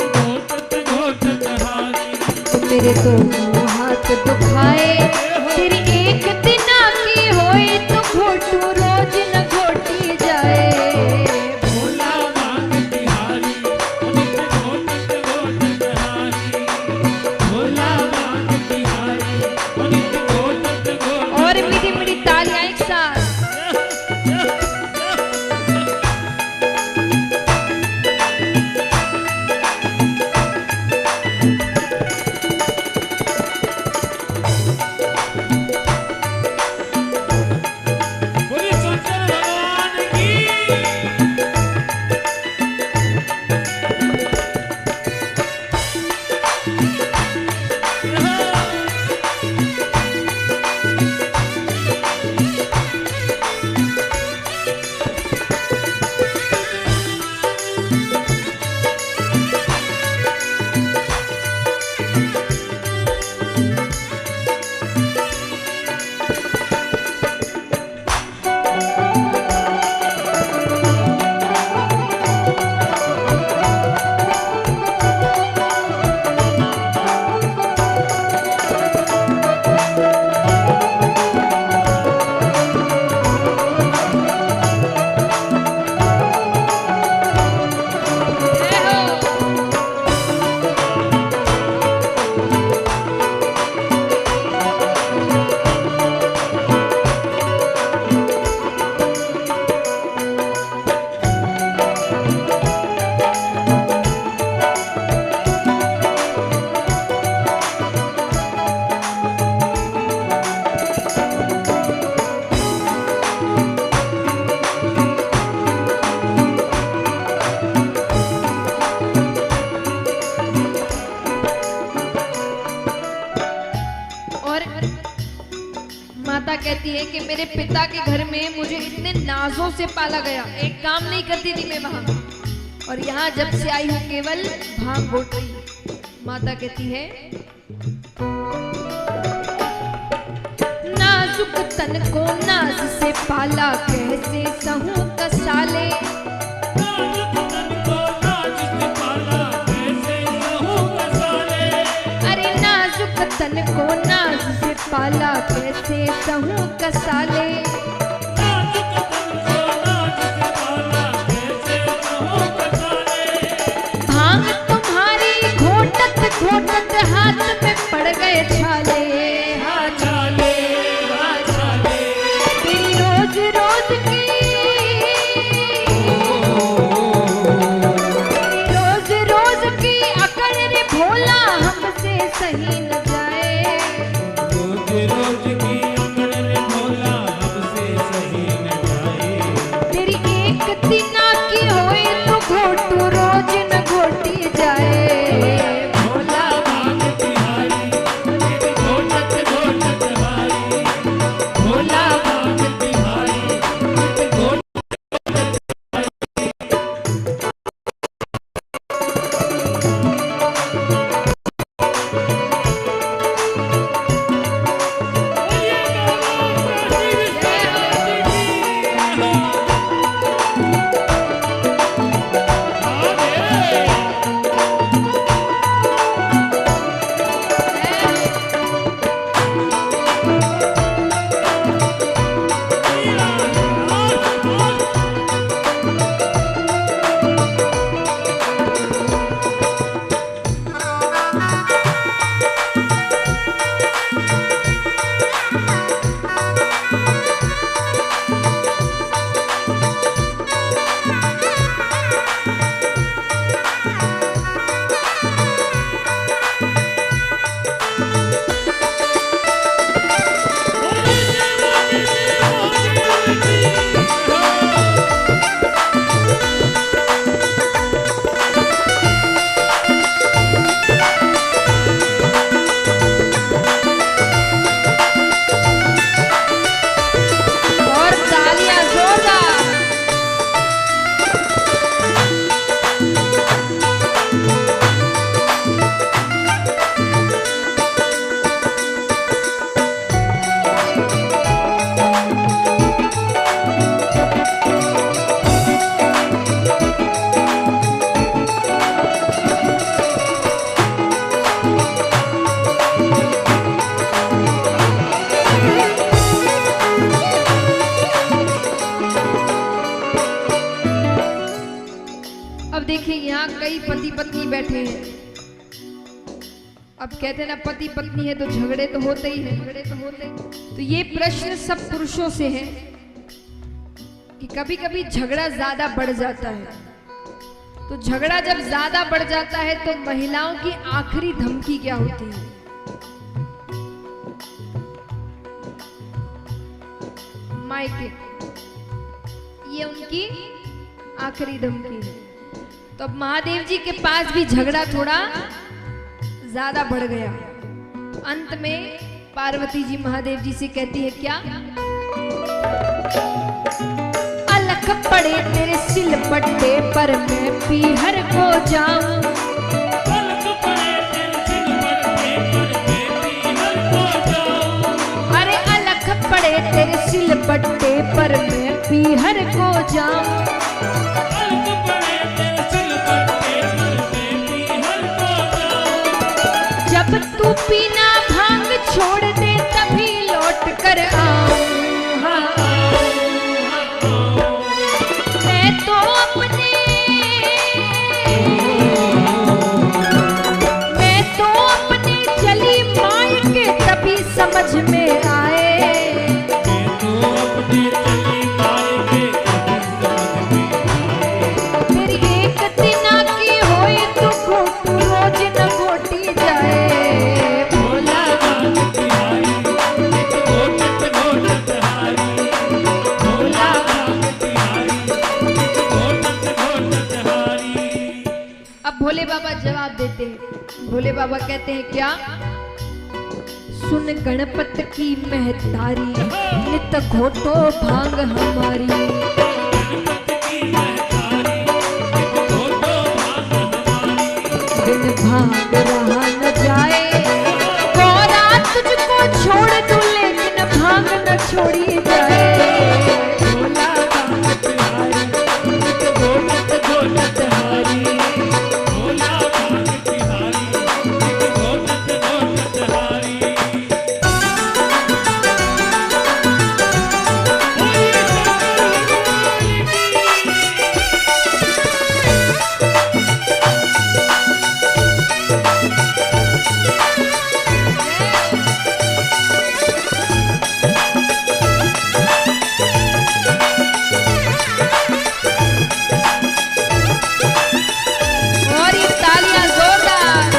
घोटत घोटत हारी। तो मेरे दोनों हाथ दुखाए, तेरी एक दिना की होए तो घोटू रोज न घोटी जाए। भोला भांग तिहारी नित घोटत घोटत हारी। भोला भांग तिहारी नित घोटत घोटत। और मीठी मीठी तालियां एक साथ। है कि मेरे पिता के घर में मुझे इतने नाजों से पाला गया, एक काम नहीं करती थी मैं वहां, और यहाँ जब से आई हूँ केवल भांग घोट रही हूँ। माता कहती है नाजुक तन को नाज से पाला, कैसे सहूं कसाले। अरे नाजुक तन को नाज से पाला, कैसे सहूं कसाले। भांग तुम्हारी घोटत घोटत हाथ में पड़ गए छाले। हाँ छाले, हाँ छाले। तेरी रोज रोज की रोज रोज की अकड़ रे भोला, हमसे सही न जाए। रोज रोज की अकड़ रे भोला, हमसे सही न जाए। तेरी एक दिना की होए तो घोटू रोज न घोटी जाए। भोला भांग तिहारी घोटत घोटत हारी, भोला भांग तिहारी घोटत और तालियां जोरदार। अब देखिए यहाँ कई पति पत्नी बैठे हैं। अब कहते हैं ना पति पत्नी है तो झगड़े तो होते ही हैं, झगड़े तो होते हैं। तो ये प्रश्न सब पुरुषों से है कि कभी कभी झगड़ा ज्यादा बढ़ जाता है। तो झगड़ा जब ज्यादा बढ़ जाता है तो महिलाओं की आखिरी धमकी क्या होती है? मायके, ये उनकी आखिरी धमकी है। तो अब महादेव जी के पास भी झगड़ा थोड़ा ज्यादा बढ़ गया। तो अंत में पार्वती जी महादेव जी से कहती है क्या? अलख पड़े तेरे सिलबट्टे पर मैं पीहर को जाऊं। अरे अलख पड़े तेरे सिलबट्टे पर मैं पीहर को जाऊं। जब तू पीना भांग छोड़ दे तभी लौट कर आऊं। मैं तो अपने चली मायके तभी समझ में आए। मेरी एक दिना की होए तो घोटू रोज न घोटी जाए। भोला अब भोले बाबा जवाब देते हैं। भोले बाबा कहते हैं क्या? सुन गणपत की महतारी, नित घोटो भांग हमारी। बिन भांग रहा न जाए गौरा, तुझको छोड़ दूं लेकिन भांग न छोड़ी जाए। भोला भांग तिहारी, नित घोटत घोटत हारी। भोला भांग तिहारी, नित घोटत घोटत हारी। और ये तालियां जोरदार।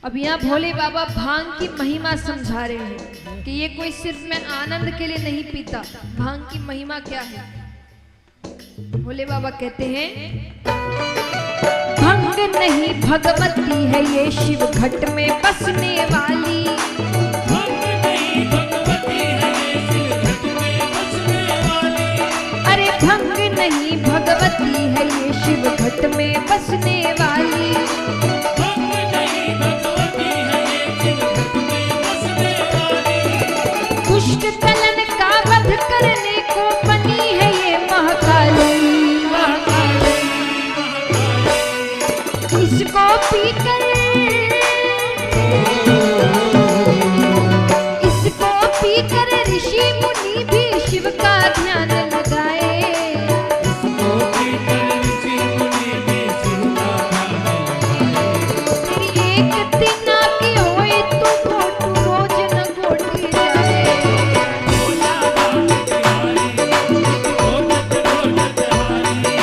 अब यहाँ भोले बाबा भांग की महिमा समझा रहे हैं कि ये कोई सिर्फ मैं आनंद के लिए नहीं पीता। भांग की महिमा क्या है? भोले बाबा कहते हैं, भंग नहीं भगवती है ये शिव घट में बसने वाली। भंग नहीं भगवती है ये शिव घट में बसने वाली। अरे भंग नहीं भगवती है ये शिव घट में बसने वाली। भंग नहीं भगवती है ये शिव घट में बसने वाली। दुष्ट कलन का वध करने को बनी है ये महाकाली। महाकाली, इसको पीकर, इसको पीकर ऋषि मुनि भी शिव का ध्यान लगाए। इसको पीकर ऋषि मुनि भी शिव का ध्यान लगाए। तेरी एक तिना की होए तो घोटू रोज न घोटी जाए। भोला भांग तिहारी, नित घोटत घोटत हारी।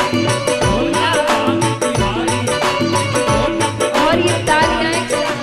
भोला भांग तिहारी, नित घोटत और ये तालियां एक साथ।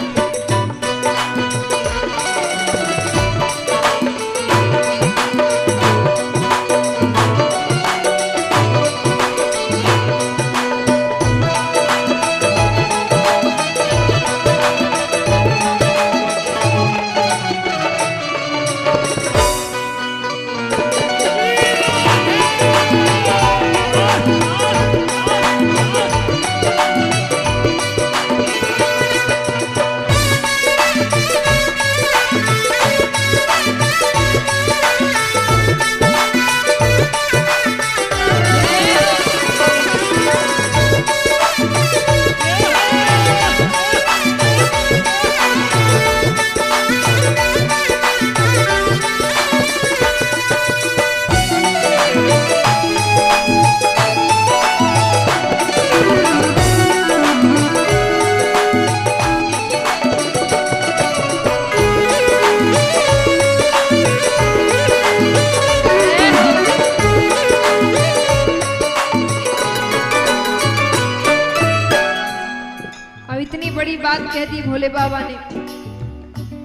अब इतनी बड़ी बात कह दी भोले बाबा ने।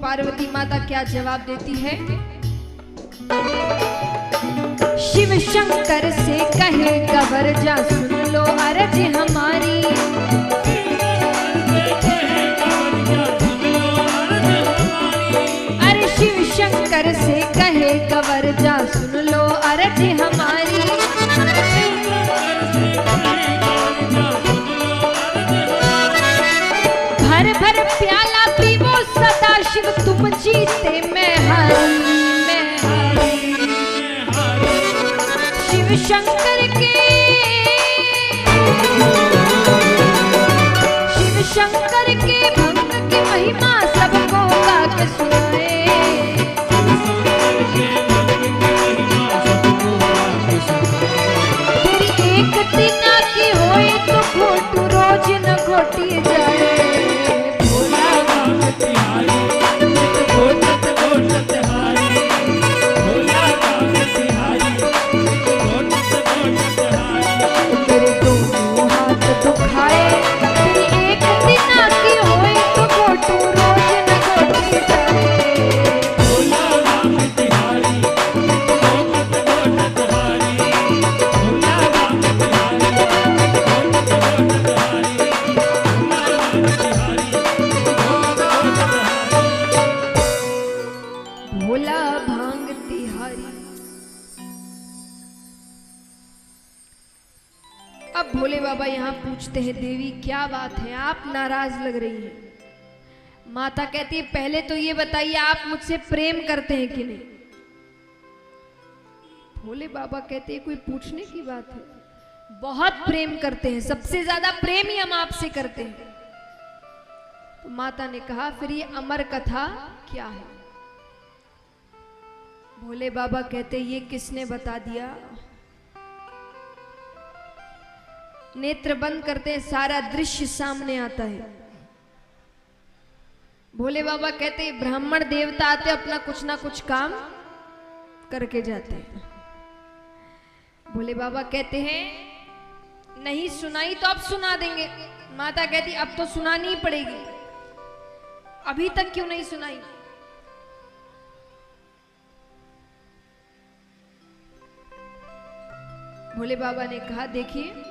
पार्वती माता क्या जवाब देती है? शिव शंकर से कहे गवर जा सुन लो अर्ज हमारी। अरे शिव शंकर से कहे गवर जा सुन लो अर्ज हमारी। भर भर प्याला पीवो सदा शिव तुम जीते मैं हारी, मैं हारी। शिव शंकर के, शिव शंकर के भंग की महिमा सबको गा के सुनाए। तेरी एक तिना की होए तो घोटू रोज न घोटी जाए। भोला भारी। अब भोले बाबा यहाँ पूछते हैं, देवी क्या बात है, आप नाराज लग रही हैं। माता कहती है, पहले तो ये बताइए आप मुझसे प्रेम करते हैं कि नहीं। भोले बाबा कहते हैं, कोई पूछने की बात है, बहुत प्रेम करते हैं, सबसे ज्यादा प्रेम ही हम आपसे करते हैं। तो माता ने कहा, फिर ये अमर कथा क्या है। भोले बाबा कहते, ये किसने बता दिया। नेत्र बंद करते हैं, सारा दृश्य सामने आता है। भोले बाबा कहते, ब्राह्मण देवता आते अपना कुछ ना कुछ काम करके जाते हैं। भोले बाबा कहते हैं, नहीं सुनाई तो अब सुना देंगे। माता कहती, अब तो सुनानी ही पड़ेगी, अभी तक क्यों नहीं सुनाई। भोले बाबा ने कहा, देखिए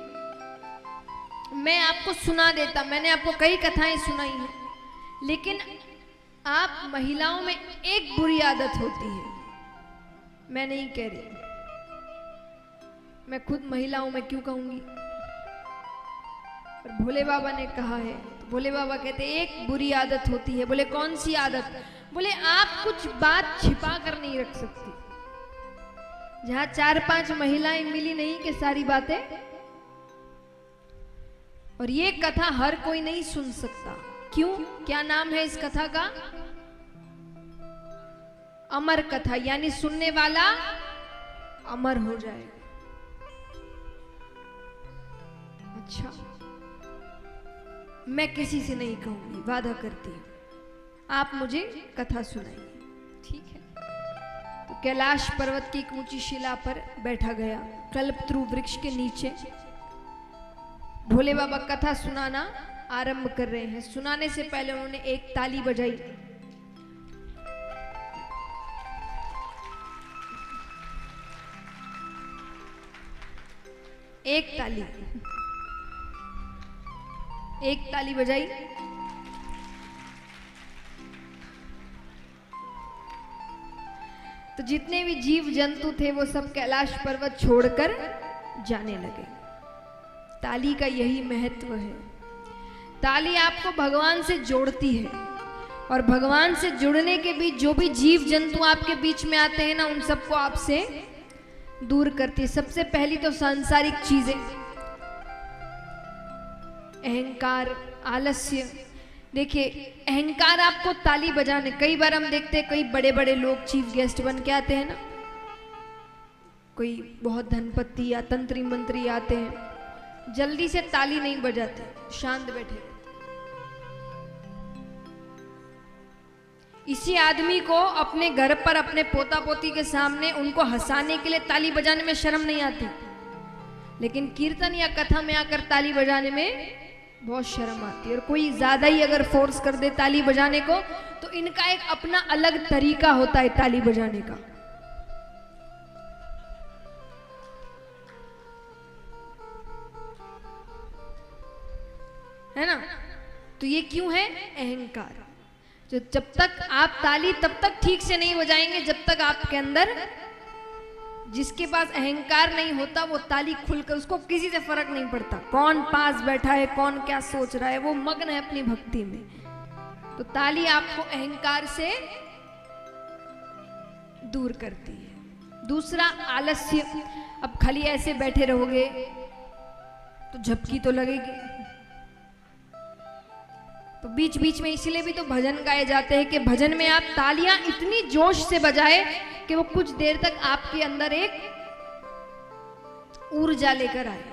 मैं आपको सुना देता, मैंने आपको कई कथाएं सुनाई हैं, लेकिन आप महिलाओं में एक बुरी आदत होती है, मैं नहीं कह रही, मैं खुद महिलाओं में क्यों कहूंगी, पर भोले बाबा ने कहा है। तो भोले बाबा कहते, एक बुरी आदत होती है। बोले कौन सी आदत। बोले आप कुछ बात छिपा कर नहीं रख सकती। जहां 4-5 महिलाएं मिली नहीं कि सारी बातें, और ये कथा हर कोई नहीं सुन सकता। क्यों, क्या नाम है इस कथा का। अमर कथा, यानी सुनने वाला अमर हो जाएगा। अच्छा, मैं किसी से नहीं कहूंगी, वादा करती हूं, आप मुझे कथा सुनाइए, ठीक है। तो कैलाश पर्वत की एक ऊंची शिला पर बैठा गया, कल्पतरु वृक्ष के नीचे भोले बाबा कथा सुनाना आरंभ कर रहे हैं। सुनाने से पहले उन्होंने एक ताली बजाई। एक ताली बजाई। तो जितने भी जीव जंतु थे वो सब कैलाश पर्वत छोड़कर जाने लगे। ताली का यही महत्व है। ताली आपको भगवान से जोड़ती है, और भगवान से जुड़ने के बीच जो भी जीव जंतु आपके बीच में आते हैं ना, उन सबको आपसे दूर करती है। सबसे पहली तो सांसारिक चीजें, अहंकार, आलस्य। देखिए, अहंकार आपको ताली बजाने, कई बार हम देखते हैं कई बड़े बड़े लोग चीफ गेस्ट बन के आते हैं ना, कोई बहुत धनपति या तंत्री मंत्री आते हैं, जल्दी से ताली नहीं बजाते, शांत बैठे। इसी आदमी को अपने घर पर अपने पोता पोती के सामने उनको हंसाने के लिए ताली बजाने में शर्म नहीं आती, लेकिन कीर्तन या कथा में आकर ताली बजाने में बहुत शर्म आती है। और कोई ज्यादा ही अगर फोर्स कर दे ताली बजाने को, तो इनका एक अपना अलग तरीका होता है ताली बजाने का। है ना। तो ये क्यों है? अहंकार। जो जब तक आप ताली तब तक ठीक से नहीं बजाएंगे जब तक आपके अंदर, जिसके पास अहंकार नहीं होता वो ताली खुलकर, उसको किसी से फर्क नहीं पड़ता कौन पास बैठा है, कौन क्या सोच रहा है, वो मग्न है अपनी भक्ति में। तो ताली आपको अहंकार से दूर करती है। दूसरा, आलस्य। अब खाली ऐसे बैठे रहोगे तो झपकी तो लगेगी। तो बीच बीच में इसलिए भी तो भजन गाए जाते हैं कि भजन में आप तालियां इतनी जोश से बजाए कि वो कुछ देर तक आपके अंदर एक ऊर्जा लेकर आए।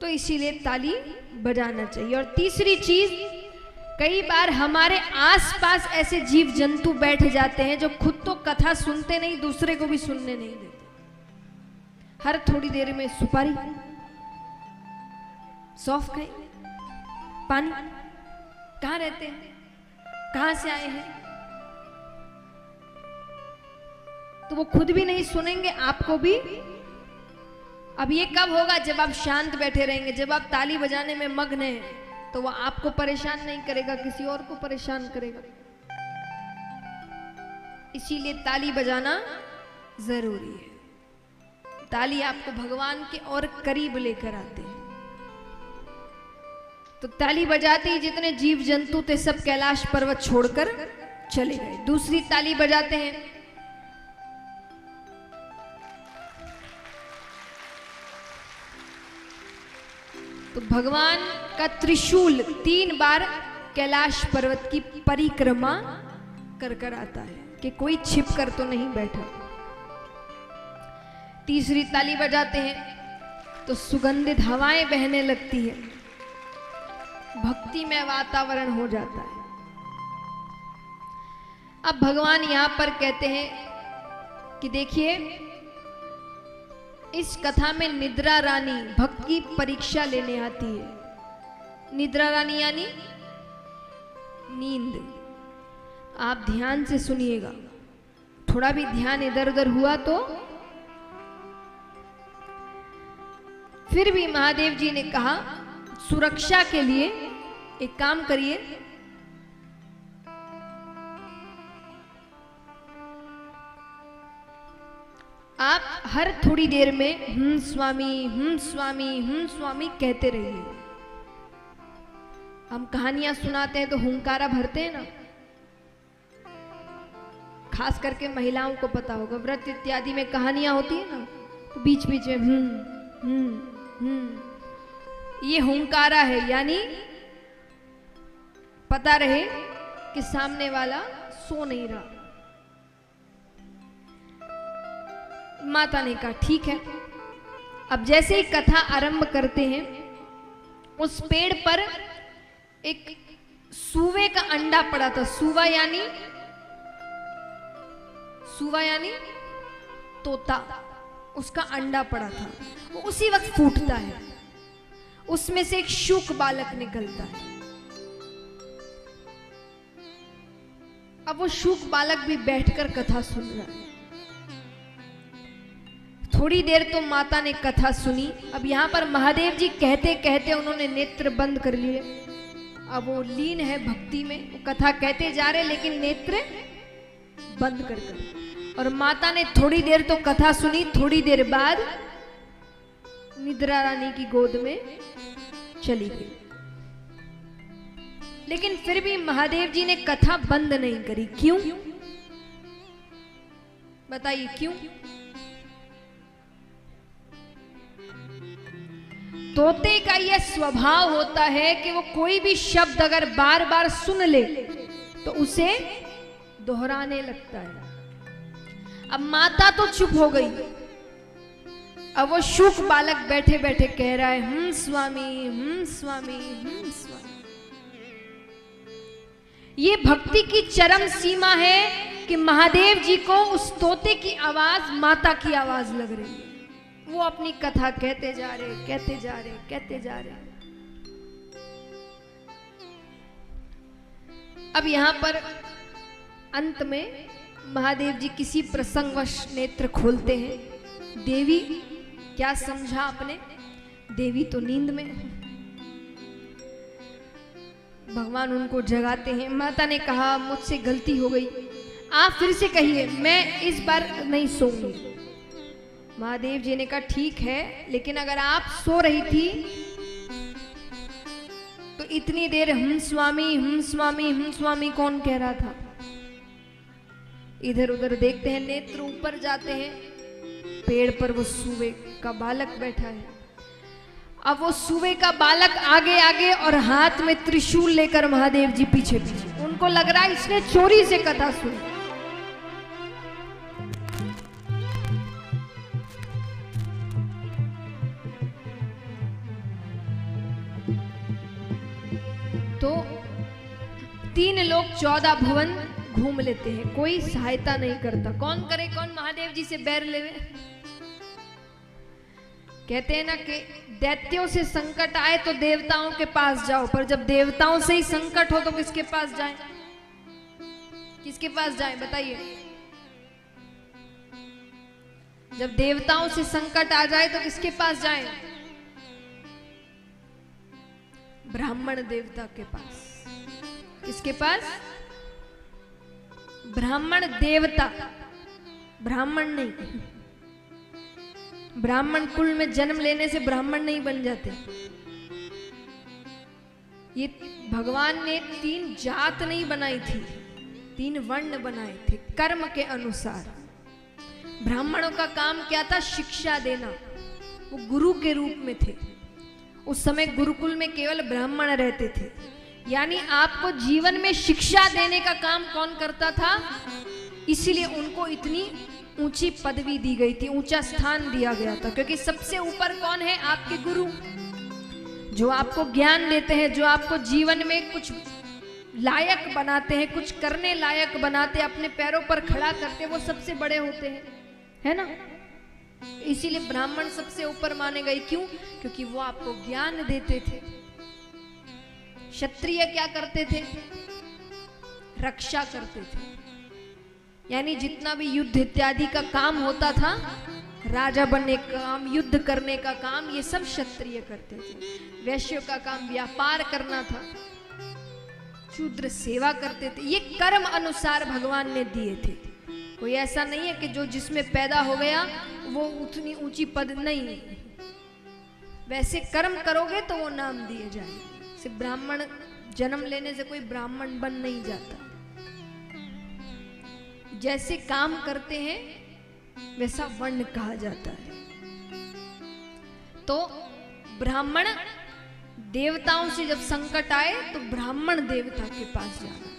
तो इसीलिए ताली बजाना चाहिए। और तीसरी चीज, कई बार हमारे आसपास ऐसे जीव जंतु बैठ जाते हैं जो खुद तो कथा सुनते नहीं, दूसरे को भी सुनने नहीं देते। हर थोड़ी देर में सुपारी, सौंफ खाएंगे, पानी, कहाँ रहते हैं, कहाँ से आए हैं, तो वो खुद भी नहीं सुनेंगे, आपको भी। अब ये कब होगा? जब आप शांत बैठे रहेंगे, जब आप ताली बजाने में मग्न हैं, तो वो आपको परेशान नहीं करेगा, किसी और को परेशान करेगा। इसीलिए ताली बजाना जरूरी है। ताली आपको भगवान के और करीब लेकर आते हैं। तो ताली बजाते ही जितने जीव जंतु थे सब कैलाश पर्वत छोड़कर चले गए। दूसरी ताली बजाते हैं, तो भगवान का त्रिशूल 3 बार कैलाश पर्वत की परिक्रमा कर कर आता है कि कोई छिप कर तो नहीं बैठा। तीसरी ताली बजाते हैं तो सुगंधित हवाएं बहने लगती है, भक्ति में वातावरण हो जाता है। अब भगवान यहां पर कहते हैं कि देखिए, इस कथा में निद्रा रानी भक्त की परीक्षा लेने आती है। निद्रा रानी यानी नींद। आप ध्यान से सुनिएगा, थोड़ा भी ध्यान इधर उधर हुआ तो फिर भी महादेव जी ने कहा सुरक्षा के लिए एक काम करिए, आप हर थोड़ी देर में स्वामी स्वामी कहते रहिए। हम कहानियां सुनाते हैं तो हुंकारा भरते हैं ना, खास करके महिलाओं को पता होगा, व्रत इत्यादि में कहानियां होती है ना, तो बीच बीच में ये हुंकारा है, यानी पता रहे कि सामने वाला सो नहीं रहा। माता ने कहा ठीक है। अब जैसे ही कथा आरंभ करते हैं, उस पेड़ पर एक सूवे का अंडा पड़ा था। सूवा यानी तोता, उसका अंडा पड़ा था। वो उसी वक्त फूटता है, उसमें से एक शुक बालक निकलता है। अब वो शुक बालक भी बैठकर कथा सुन रहा है। थोड़ी देर तो माता ने कथा सुनी। अब यहां पर महादेव जी कहते कहते उन्होंने नेत्र बंद कर लिए। अब वो लीन है भक्ति में, वो कथा कहते जा रहे लेकिन नेत्र बंद कर कर। और माता ने थोड़ी देर तो कथा सुनी, थोड़ी देर बाद निद्रा रानी की गोद में चली गई। लेकिन फिर भी महादेव जी ने कथा बंद नहीं करी। क्यों बताइए क्यों? तोते का यह स्वभाव होता है कि वो कोई भी शब्द अगर बार बार सुन ले तो उसे दोहराने लगता है। अब माता तो चुप हो गई, अब वो शुक बालक बैठे बैठे कह रहा है स्वामी स्वामी स्वामी। ये भक्ति की चरम सीमा है कि महादेव जी को उस तोते की आवाज माता की आवाज लग रही है। वो अपनी कथा कहते जा रहे, कहते जा रहे, कहते जा रहे। अब यहां पर अंत में महादेव जी किसी प्रसंगवश नेत्र खोलते हैं। देवी, क्या समझा आपने? देवी तो नींद में। भगवान उनको जगाते हैं। माता ने कहा मुझसे गलती हो गई, आप फिर से कहिए, मैं इस बार नहीं सोऊंगी। महादेव जी ने कहा ठीक है, लेकिन अगर आप सो रही थी तो इतनी देर हम स्वामी कौन कह रहा था? इधर उधर देखते हैं, नेत्र ऊपर जाते हैं, पेड़ पर वो सूवे का बालक बैठा है। अब वो सूवे का बालक आगे आगे और हाथ में त्रिशूल लेकर महादेव जी पीछे पीछे। उनको लग रहा है इसने चोरी से कथा सुनी। तो 3 लोग 14 भुवन घूम लेते हैं, कोई सहायता नहीं करता। कौन करे, कौन महादेव जी से बैर लेवे? कहते हैं ना कि दैत्यों से संकट आए तो देवताओं के पास जाओ, पर जब देवताओं से ही संकट हो तो किसके पास जाए? किसके पास जाए बताइए? जब देवताओं से संकट आ जाए तो किसके पास जाए? ब्राह्मण देवता के पास। किसके पास? ब्राह्मण देवता, ब्राह्मण नहीं। ब्राह्मण कुल में जन्म लेने से ब्राह्मण नहीं बन जाते। ये भगवान ने 3 जात नहीं बनाई थी, 3 वर्ण बनाए थे कर्म के अनुसार। ब्राह्मणों का काम क्या था? शिक्षा देना। वो गुरु के रूप में थे। उस समय गुरुकुल में केवल ब्राह्मण रहते थे। यानी आपको जीवन में शिक्षा देने का काम कौन करता था? इसीलिए उनको इतनी ऊंची पदवी दी गई थी, ऊंचा स्थान दिया गया था। क्योंकि सबसे ऊपर कौन है? आपके गुरु, जो आपको ज्ञान देते हैं, जो आपको जीवन में कुछ लायक बनाते हैं, कुछ करने लायक बनाते, अपने पैरों पर खड़ा करते, वो सबसे बड़े होते हैं, है ना? इसीलिए ब्राह्मण सबसे ऊपर माने गए। क्यों? क्योंकि वो आपको ज्ञान देते थे। क्षत्रिय क्या करते थे? रक्षा करते थे। यानी जितना भी युद्ध इत्यादि का काम होता था, राजा बनने का काम, युद्ध करने का काम, ये सब क्षत्रिय करते थे। वैश्यों का काम व्यापार करना था, शूद्र सेवा करते थे। ये कर्म अनुसार भगवान ने दिए थे। कोई ऐसा नहीं है कि जो जिसमें पैदा हो गया वो उतनी ऊंची पद नहीं। वैसे कर्म करोगे तो वो नाम दिए जाएंगे। सिर्फ ब्राह्मण जन्म लेने से कोई ब्राह्मण बन नहीं जाता। जैसे काम करते हैं वैसा वर्ण कहा जाता है। तो ब्राह्मण देवताओं से जब संकट आए तो ब्राह्मण देवता के पास जाना।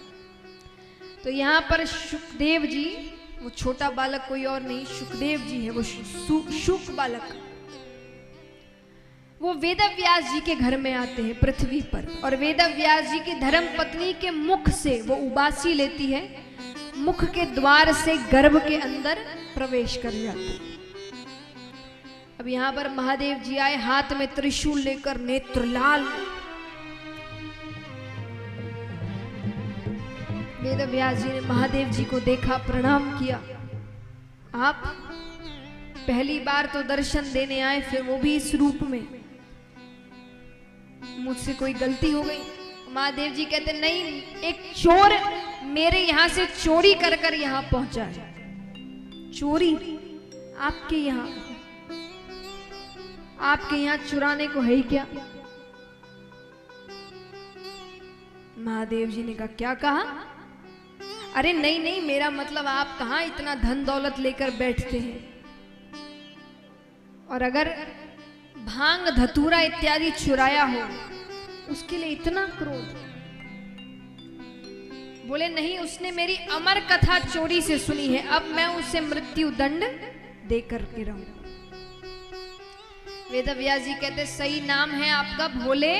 तो यहाँ पर शुकदेव जी, वो छोटा बालक कोई और नहीं, शुकदेव जी है, वो शुक बालक, वो वेदव्यास जी के घर में आते हैं पृथ्वी पर। और वेदव्यास जी की धर्म पत्नी के मुख से वो उबासी लेती है, मुख के द्वार से गर्भ के अंदर प्रवेश कर जाते हैं। अब यहां पर महादेव जी आए, हाथ में त्रिशूल लेकर, नेत्र लाल। वेदव्यास जी ने महादेव जी को देखा, प्रणाम किया। आप पहली बार तो दर्शन देने आए, फिर वो भी इस रूप में, मुझसे कोई गलती हो गई? महादेव जी कहते नहीं, एक चोर मेरे यहां से चोरी कर कर यहां पहुंचा है। चोरी आपके यहां चुराने को है ही क्या? महादेव जी ने कहा, क्या कहा? अरे नहीं नहीं, मेरा मतलब आप कहां इतना धन दौलत लेकर बैठते हैं, और अगर भांग धतूरा इत्यादि चुराया हो उसके लिए इतना क्रोध? बोले नहीं, उसने मेरी अमर कथा चोरी से सुनी है, अब मैं उसे मृत्यु दंड देकर के रहूं। वेदव्यास जी कहते सही नाम है आपका भोले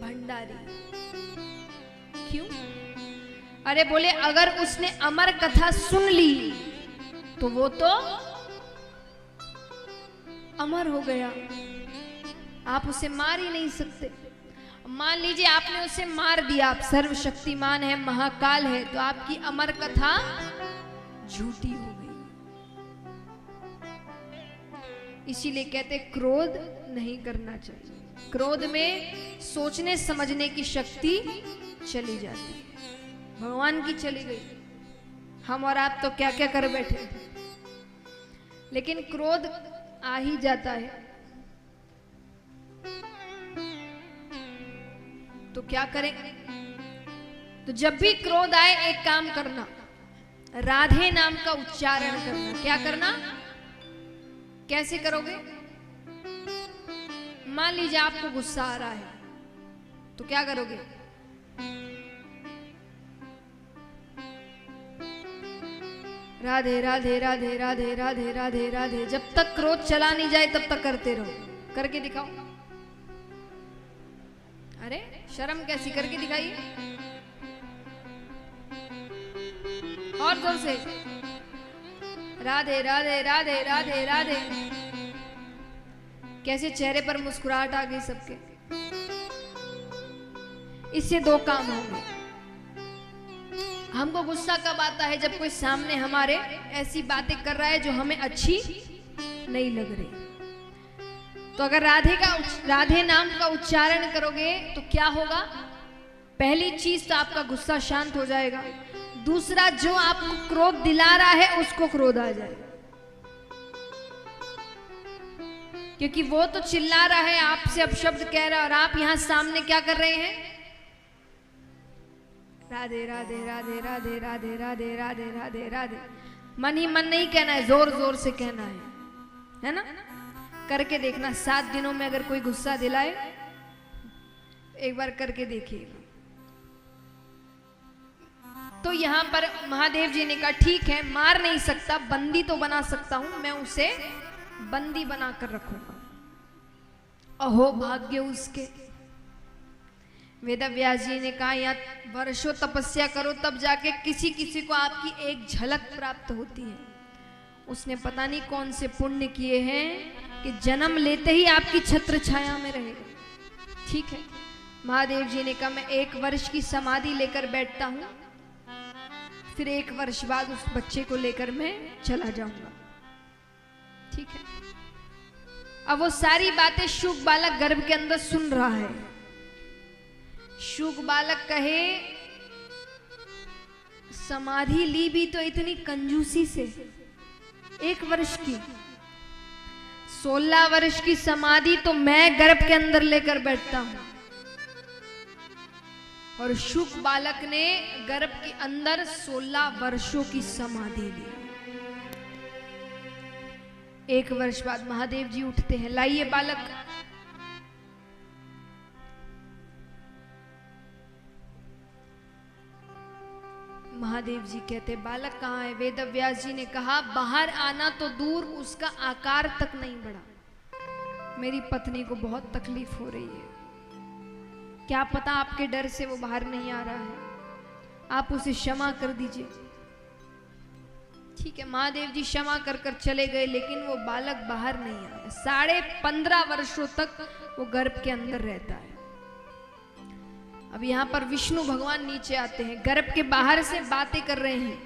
भंडारी। क्यों? अरे बोले अगर उसने अमर कथा सुन ली तो वो तो अमर हो गया, आप उसे मार ही नहीं सकते। मान लीजिए आपने उसे मार दिया, आप सर्वशक्तिमान है, महाकाल है, तो आपकी अमर कथा झूठी हो गई। इसीलिए कहते क्रोध नहीं करना चाहिए। क्रोध में सोचने समझने की शक्ति चली जाती है। भगवान की चली गई, हम और आप तो क्या क्या कर बैठे। लेकिन क्रोध आ ही जाता है, तो क्या करें? तो जब भी क्रोध आए एक काम करना, राधे नाम का उच्चारण करना। क्या करना? कैसे करोगे? मान लीजिए आपको गुस्सा आ रहा है, तो क्या करोगे? राधे राधे राधे राधे राधे राधे राधे, जब तक क्रोध चला नहीं जाए तब तक करते रहो। करके दिखाओ। अरे शर्म कैसी, करके दिखाइए और जोर से। राधे राधे राधे राधे राधे। कैसे चेहरे पर मुस्कुराहट आ गई सबके। इससे 2 काम होंगे। हमको गुस्सा कब आता है? जब कोई सामने हमारे ऐसी बातें कर रहा है जो हमें अच्छी नहीं लग रही। तो अगर राधे नाम का उच्चारण करोगे तो क्या होगा? पहली चीज तो आपका गुस्सा शांत हो जाएगा। दूसरा जो आपको क्रोध दिला रहा है उसको क्रोध आ जाए, क्योंकि वो तो चिल्ला रहा है, आपसे अपशब्द कह रहा है, और आप यहां सामने क्या कर रहे हैं? राधे राधे राधे राधे राधे राधे राधे राधे राधे। मन ही मन नहीं कहना है, जोर जोर से कहना है ना? करके देखना, 7 दिनों में अगर कोई गुस्सा दिलाए, एक बार करके देखिएगा। तो यहां पर महादेव जी ने कहा ठीक है, मार नहीं सकता, बंदी तो बना सकता हूं, मैं उसे बंदी बनाकर रखूंगा। अहो भाग्य उसके। वेदव्यास जी ने कहा या वर्षों तपस्या करो तब जाके किसी किसी को आपकी एक झलक प्राप्त होती है। उसने पता नहीं कौन से पुण्य किए हैं कि जन्म लेते ही आपकी छत्र छाया में रहेगा। ठीक है, महादेव जी ने कहा मैं 1 वर्ष की समाधि लेकर बैठता हूं, फिर 1 वर्ष बाद उस बच्चे को लेकर मैं चला जाऊंगा। ठीक है, अब वो सारी बातें शुक बालक गर्भ के अंदर सुन रहा है। शुक बालक कहे समाधि ली भी तो इतनी कंजूसी से, 1 वर्ष की, 16 वर्ष की समाधि तो मैं गर्भ के अंदर लेकर बैठता हूं, और शुक बालक ने गर्भ के अंदर 16 वर्षों की समाधि ली। 1 वर्ष बाद महादेव जी उठते हैं, लाइए बालक। महादेव जी कहते बालक कहाँ है? वेदव्यास जी ने कहा बाहर आना तो दूर, उसका आकार तक नहीं बढ़ा। मेरी पत्नी को बहुत तकलीफ हो रही है, क्या पता आपके डर से वो बाहर नहीं आ रहा है, आप उसे क्षमा कर दीजिए। ठीक है, महादेव जी क्षमा कर कर चले गए, लेकिन वो बालक बाहर नहीं आया। 15.5 वर्षों तक वो गर्भ के अंदर रहता है। अब यहां पर विष्णु भगवान नीचे आते हैं, गर्भ के बाहर से बातें कर रहे हैं।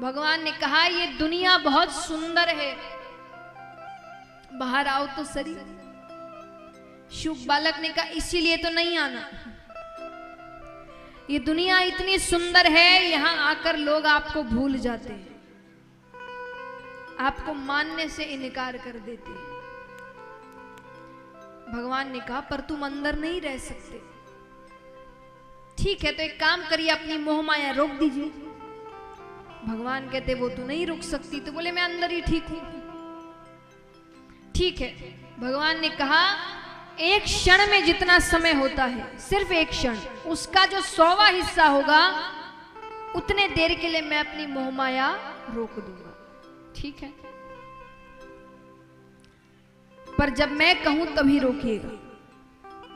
भगवान ने कहा ये दुनिया बहुत सुंदर है, बाहर आओ तो सही। शुक बालक ने कहा इसीलिए तो नहीं आना, ये दुनिया इतनी सुंदर है, यहां आकर लोग आपको भूल जाते हैं, आपको मानने से इनकार कर देते हैं। भगवान ने कहा पर तुम अंदर नहीं रह सकते। ठीक है, तो एक काम करिए, अपनी मोह माया रोक दीजिए। भगवान कहते वो तो नहीं रुक सकती, तो बोले मैं अंदर ही ठीक हूं। ठीक है, भगवान ने कहा 1 क्षण में जितना समय होता है, सिर्फ 1 क्षण, उसका जो 100वां हिस्सा होगा उतने देर के लिए मैं अपनी मोह माया रोक दूंगा। ठीक है, पर जब मैं कहूं तभी रोकिएगा।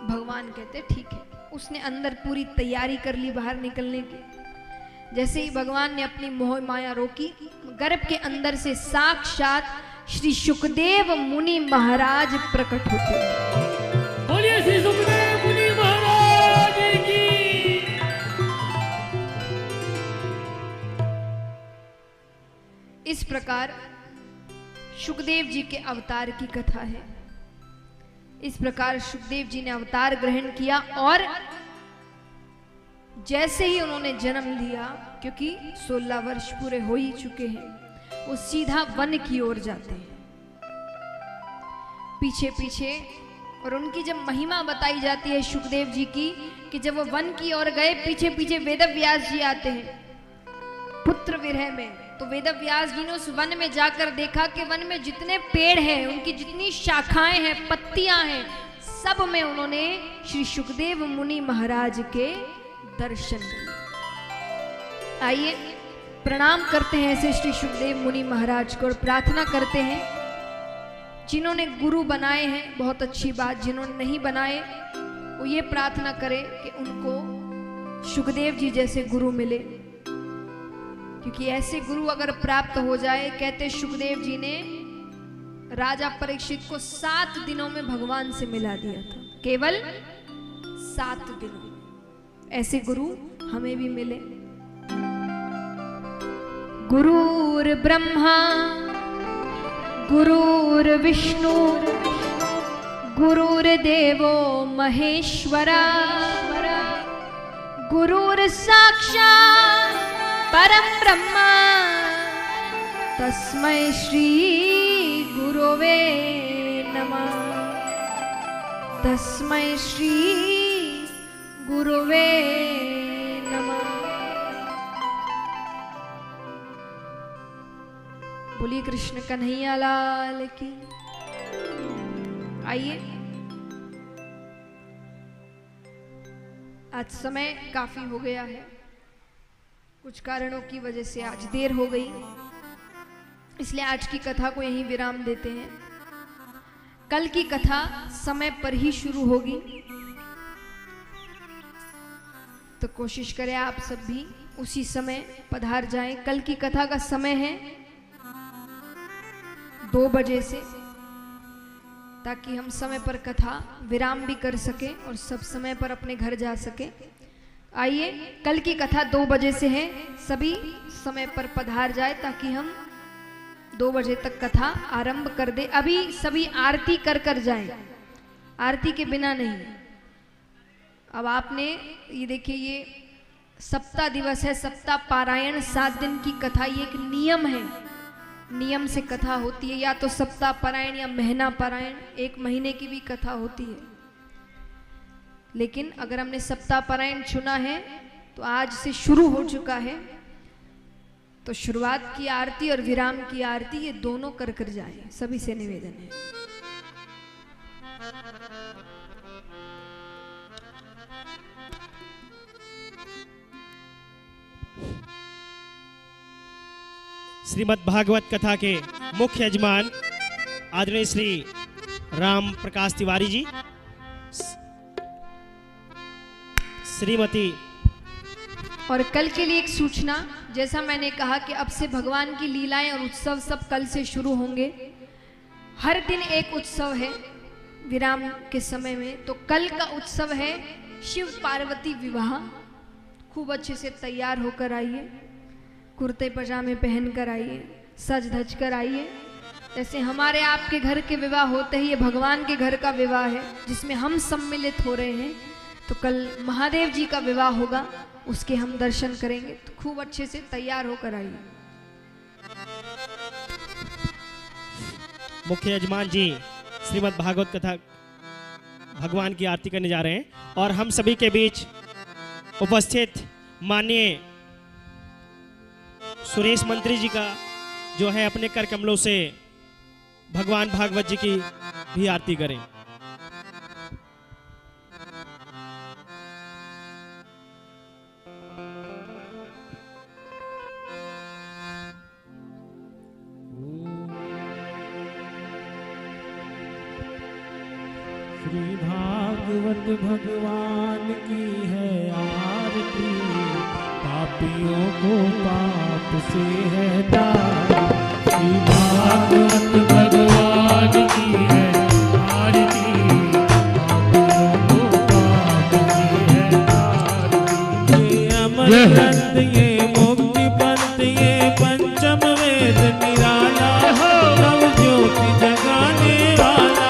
भगवान कहते ठीक है। उसने अंदर पूरी तैयारी कर ली बाहर निकलने की। जैसे ही भगवान ने अपनी मोह माया रोकी, गर्भ के अंदर से साक्षात श्री सुखदेव मुनि महाराज प्रकट होते हैं। बोलिए श्री सुखदेव मुनि महाराज की। इस प्रकार सुखदेव जी के अवतार की कथा है। इस प्रकार सुखदेव जी ने अवतार ग्रहण किया, और जैसे ही उन्होंने जन्म लिया, क्योंकि 16 वर्ष पूरे हो ही चुके हैं, वो सीधा वन की ओर जाते हैं पीछे पीछे। और उनकी जब महिमा बताई जाती है सुखदेव जी की, कि जब वो वन की ओर गए, पीछे पीछे वेदव्यास जी आते हैं पुत्र विरह में। तो वेदव्यास जी ने उस वन में जाकर देखा कि वन में जितने पेड़ हैं, उनकी जितनी शाखाएं हैं, पत्तियां हैं, सब में उन्होंने श्री सुखदेव मुनि महाराज के दर्शन किए। आइए प्रणाम करते हैं ऐसे श्री सुखदेव मुनि महाराज को, और प्रार्थना करते हैं जिन्होंने गुरु बनाए हैं, बहुत अच्छी बात, जिन्होंने नहीं बनाए वो ये प्रार्थना करें कि उनको सुखदेव जी जैसे गुरु मिले, क्योंकि ऐसे गुरु अगर प्राप्त हो जाए, कहते सुखदेव जी ने राजा परीक्षित को 7 दिनों में भगवान से मिला दिया था, केवल 7 दिनों में। ऐसे गुरु हमें भी मिले। गुरुर् ब्रह्मा गुरुर्विष्णु गुरुर्देवो महेश्वरा गुरुर्साक्षात् परम ब्रह्मा तस्मै श्री गुरवे नमः। तस्मै श्री गुरवे नमः। बोलिए कृष्ण कन्हैया लाल की। आइए, आज समय काफी हो गया है, कुछ कारणों की वजह से आज देर हो गई, इसलिए आज की कथा को यहीं विराम देते हैं। कल की कथा समय पर ही शुरू होगी, तो कोशिश करें आप सब भी उसी समय पधार जाएं। कल की कथा का समय है 2 बजे से, ताकि हम समय पर कथा विराम भी कर सकें और सब समय पर अपने घर जा सकें। आइए, कल की कथा 2 बजे से है, सभी समय पर पधार जाए ताकि हम 2 बजे तक कथा आरंभ कर दे। अभी सभी आरती कर कर जाएं, आरती के बिना नहीं। अब आपने ये देखिए, ये सप्ताह दिवस है, सप्ताह पारायण 7 दिन की कथा, ये एक नियम है, नियम से कथा होती है। या तो सप्ताह पारायण या महीना पारायण, 1 महीने की भी कथा होती है। लेकिन अगर हमने सप्ताह पारायण चुना है तो आज से शुरू हो चुका है, तो शुरुआत की आरती और विराम की आरती ये दोनों कर कर जाए, सभी से निवेदन है। श्रीमद् भागवत कथा के मुख्य यजमान आदरणीय श्री राम प्रकाश तिवारी जी, श्रीमती। और कल के लिए एक सूचना, जैसा मैंने कहा कि अब से भगवान की लीलाएं और उत्सव सब कल से शुरू होंगे। हर दिन एक उत्सव है विराम के समय में, तो कल का उत्सव है शिव पार्वती विवाह। खूब अच्छे से तैयार होकर आइए, कुर्ते पजामे पहन कर आइए, सज धज कर आइए। जैसे हमारे आपके घर के विवाह होते हैं, ये भगवान के घर का विवाह है जिसमें हम सम्मिलित हो रहे हैं। तो कल महादेव जी का विवाह होगा, उसके हम दर्शन करेंगे, तो खूब अच्छे से तैयार होकर आइए। मुख्य यजमान जी श्रीमद् भागवत कथा भगवान की आरती करने जा रहे हैं, और हम सभी के बीच उपस्थित माननीय सुरेश मंत्री जी का जो है अपने कर कमलों से भगवान भागवत जी की भी आरती करें। श्री भागवत भगवान की है आरती, पापियों को पाप से है तारी। श्री भागवत भगवान की है आरती, पापियों को पाप से है तारी। ये अमर ग्रंथ, ये मुक्ति पंथ, ये पंचम वेद निराला, नव ज्योति जगाने वाला।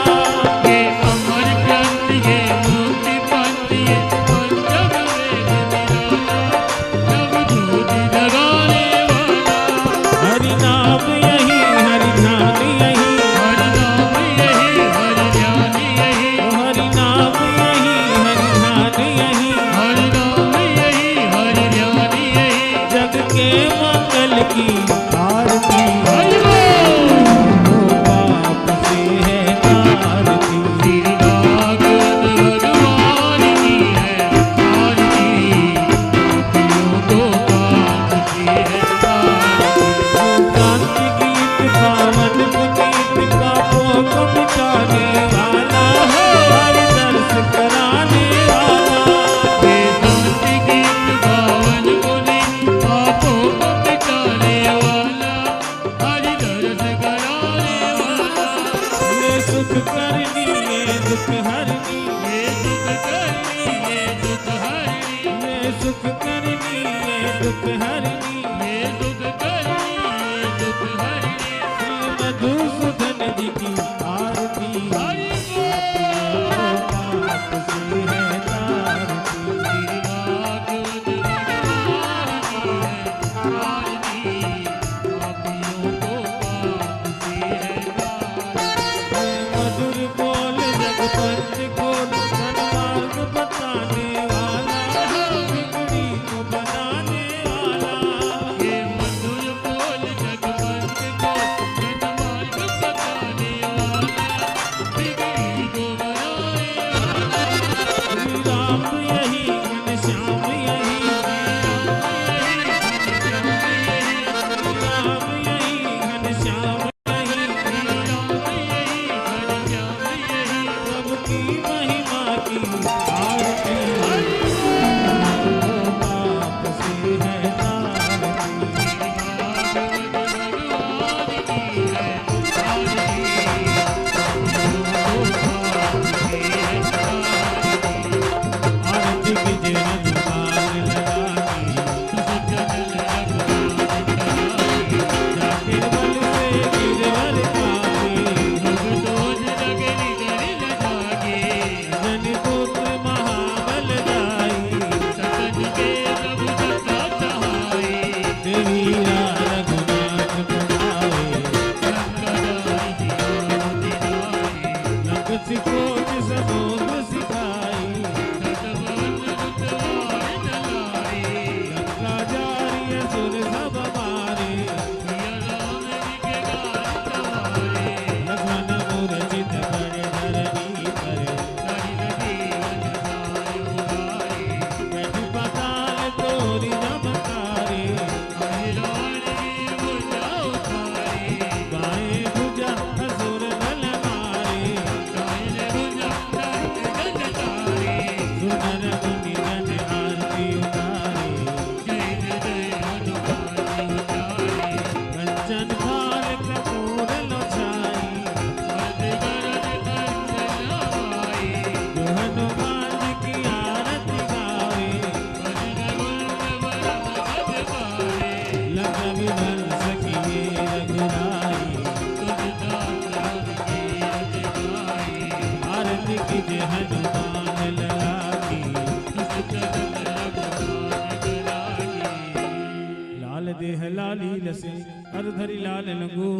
लंगू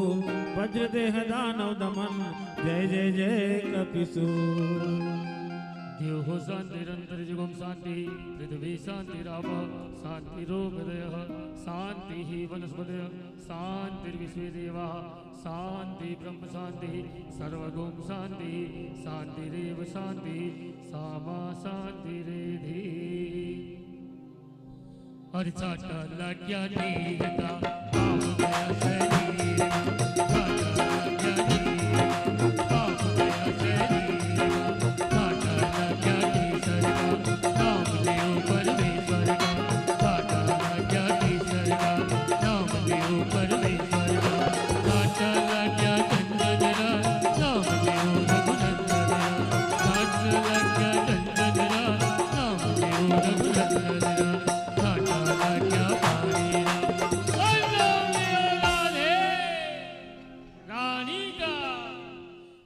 वज्र देह दानव दमन जय जय जय कपिसूर। देव हो शांतिरंतर जुगम शांति पृथ्वी शांतिराप शांतिरोपदय शांति ही वनस्पतय शांतिर्विश्वे देवाः शांति ब्रह्म शांति सर्वगुण शांति शांतिरेव शांति सामा शांतिरेधि। अर्चाटा लग्या दीर्घा पाप गया शरीर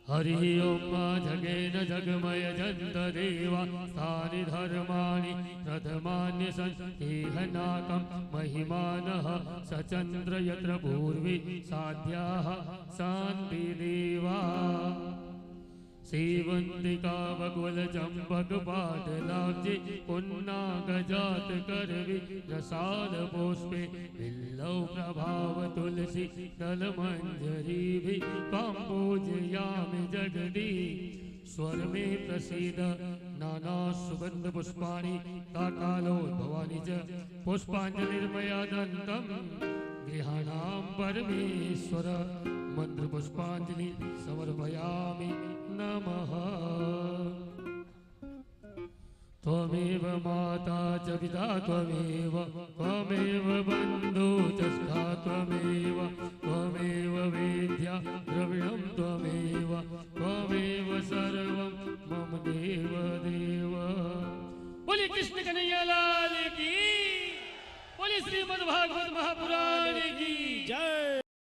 हरि ओम जगेन जगमय जंत देवा स्थानि धर्माणि प्रथमान्य संहेहनाकं महिमानः सचंद्र यत्र पूर्वी साध्याः शांति देवा। सेवंतिका बकुल चंपक पाटलाब्जे पुन्नागजात करवि प्रसाद पुष्पे बिल्लौ प्रभाव तुलसी दल मंजरी भी त्वां पूजयामि जगदी। स्वर में प्रसीद नाना सुगंध पुष्पाणि काकालोद्भवानि च पुष्पांजलिर्मया दन्तं गृहाणां परमेश्वर मंत्र पुष्पांजलि समर्पयामि नमः। त्वमेव माता च पिता त्वमेव त्वमेव बन्धु च सखा त्वमेव त्वमेव वेद्या द्रविणं त्वमेव त्वमेव सर्वं मम देव देव। बोलिए कृष्ण कन्हैया लाल की, बोलिए श्रीमद् भागवत महापुराण की।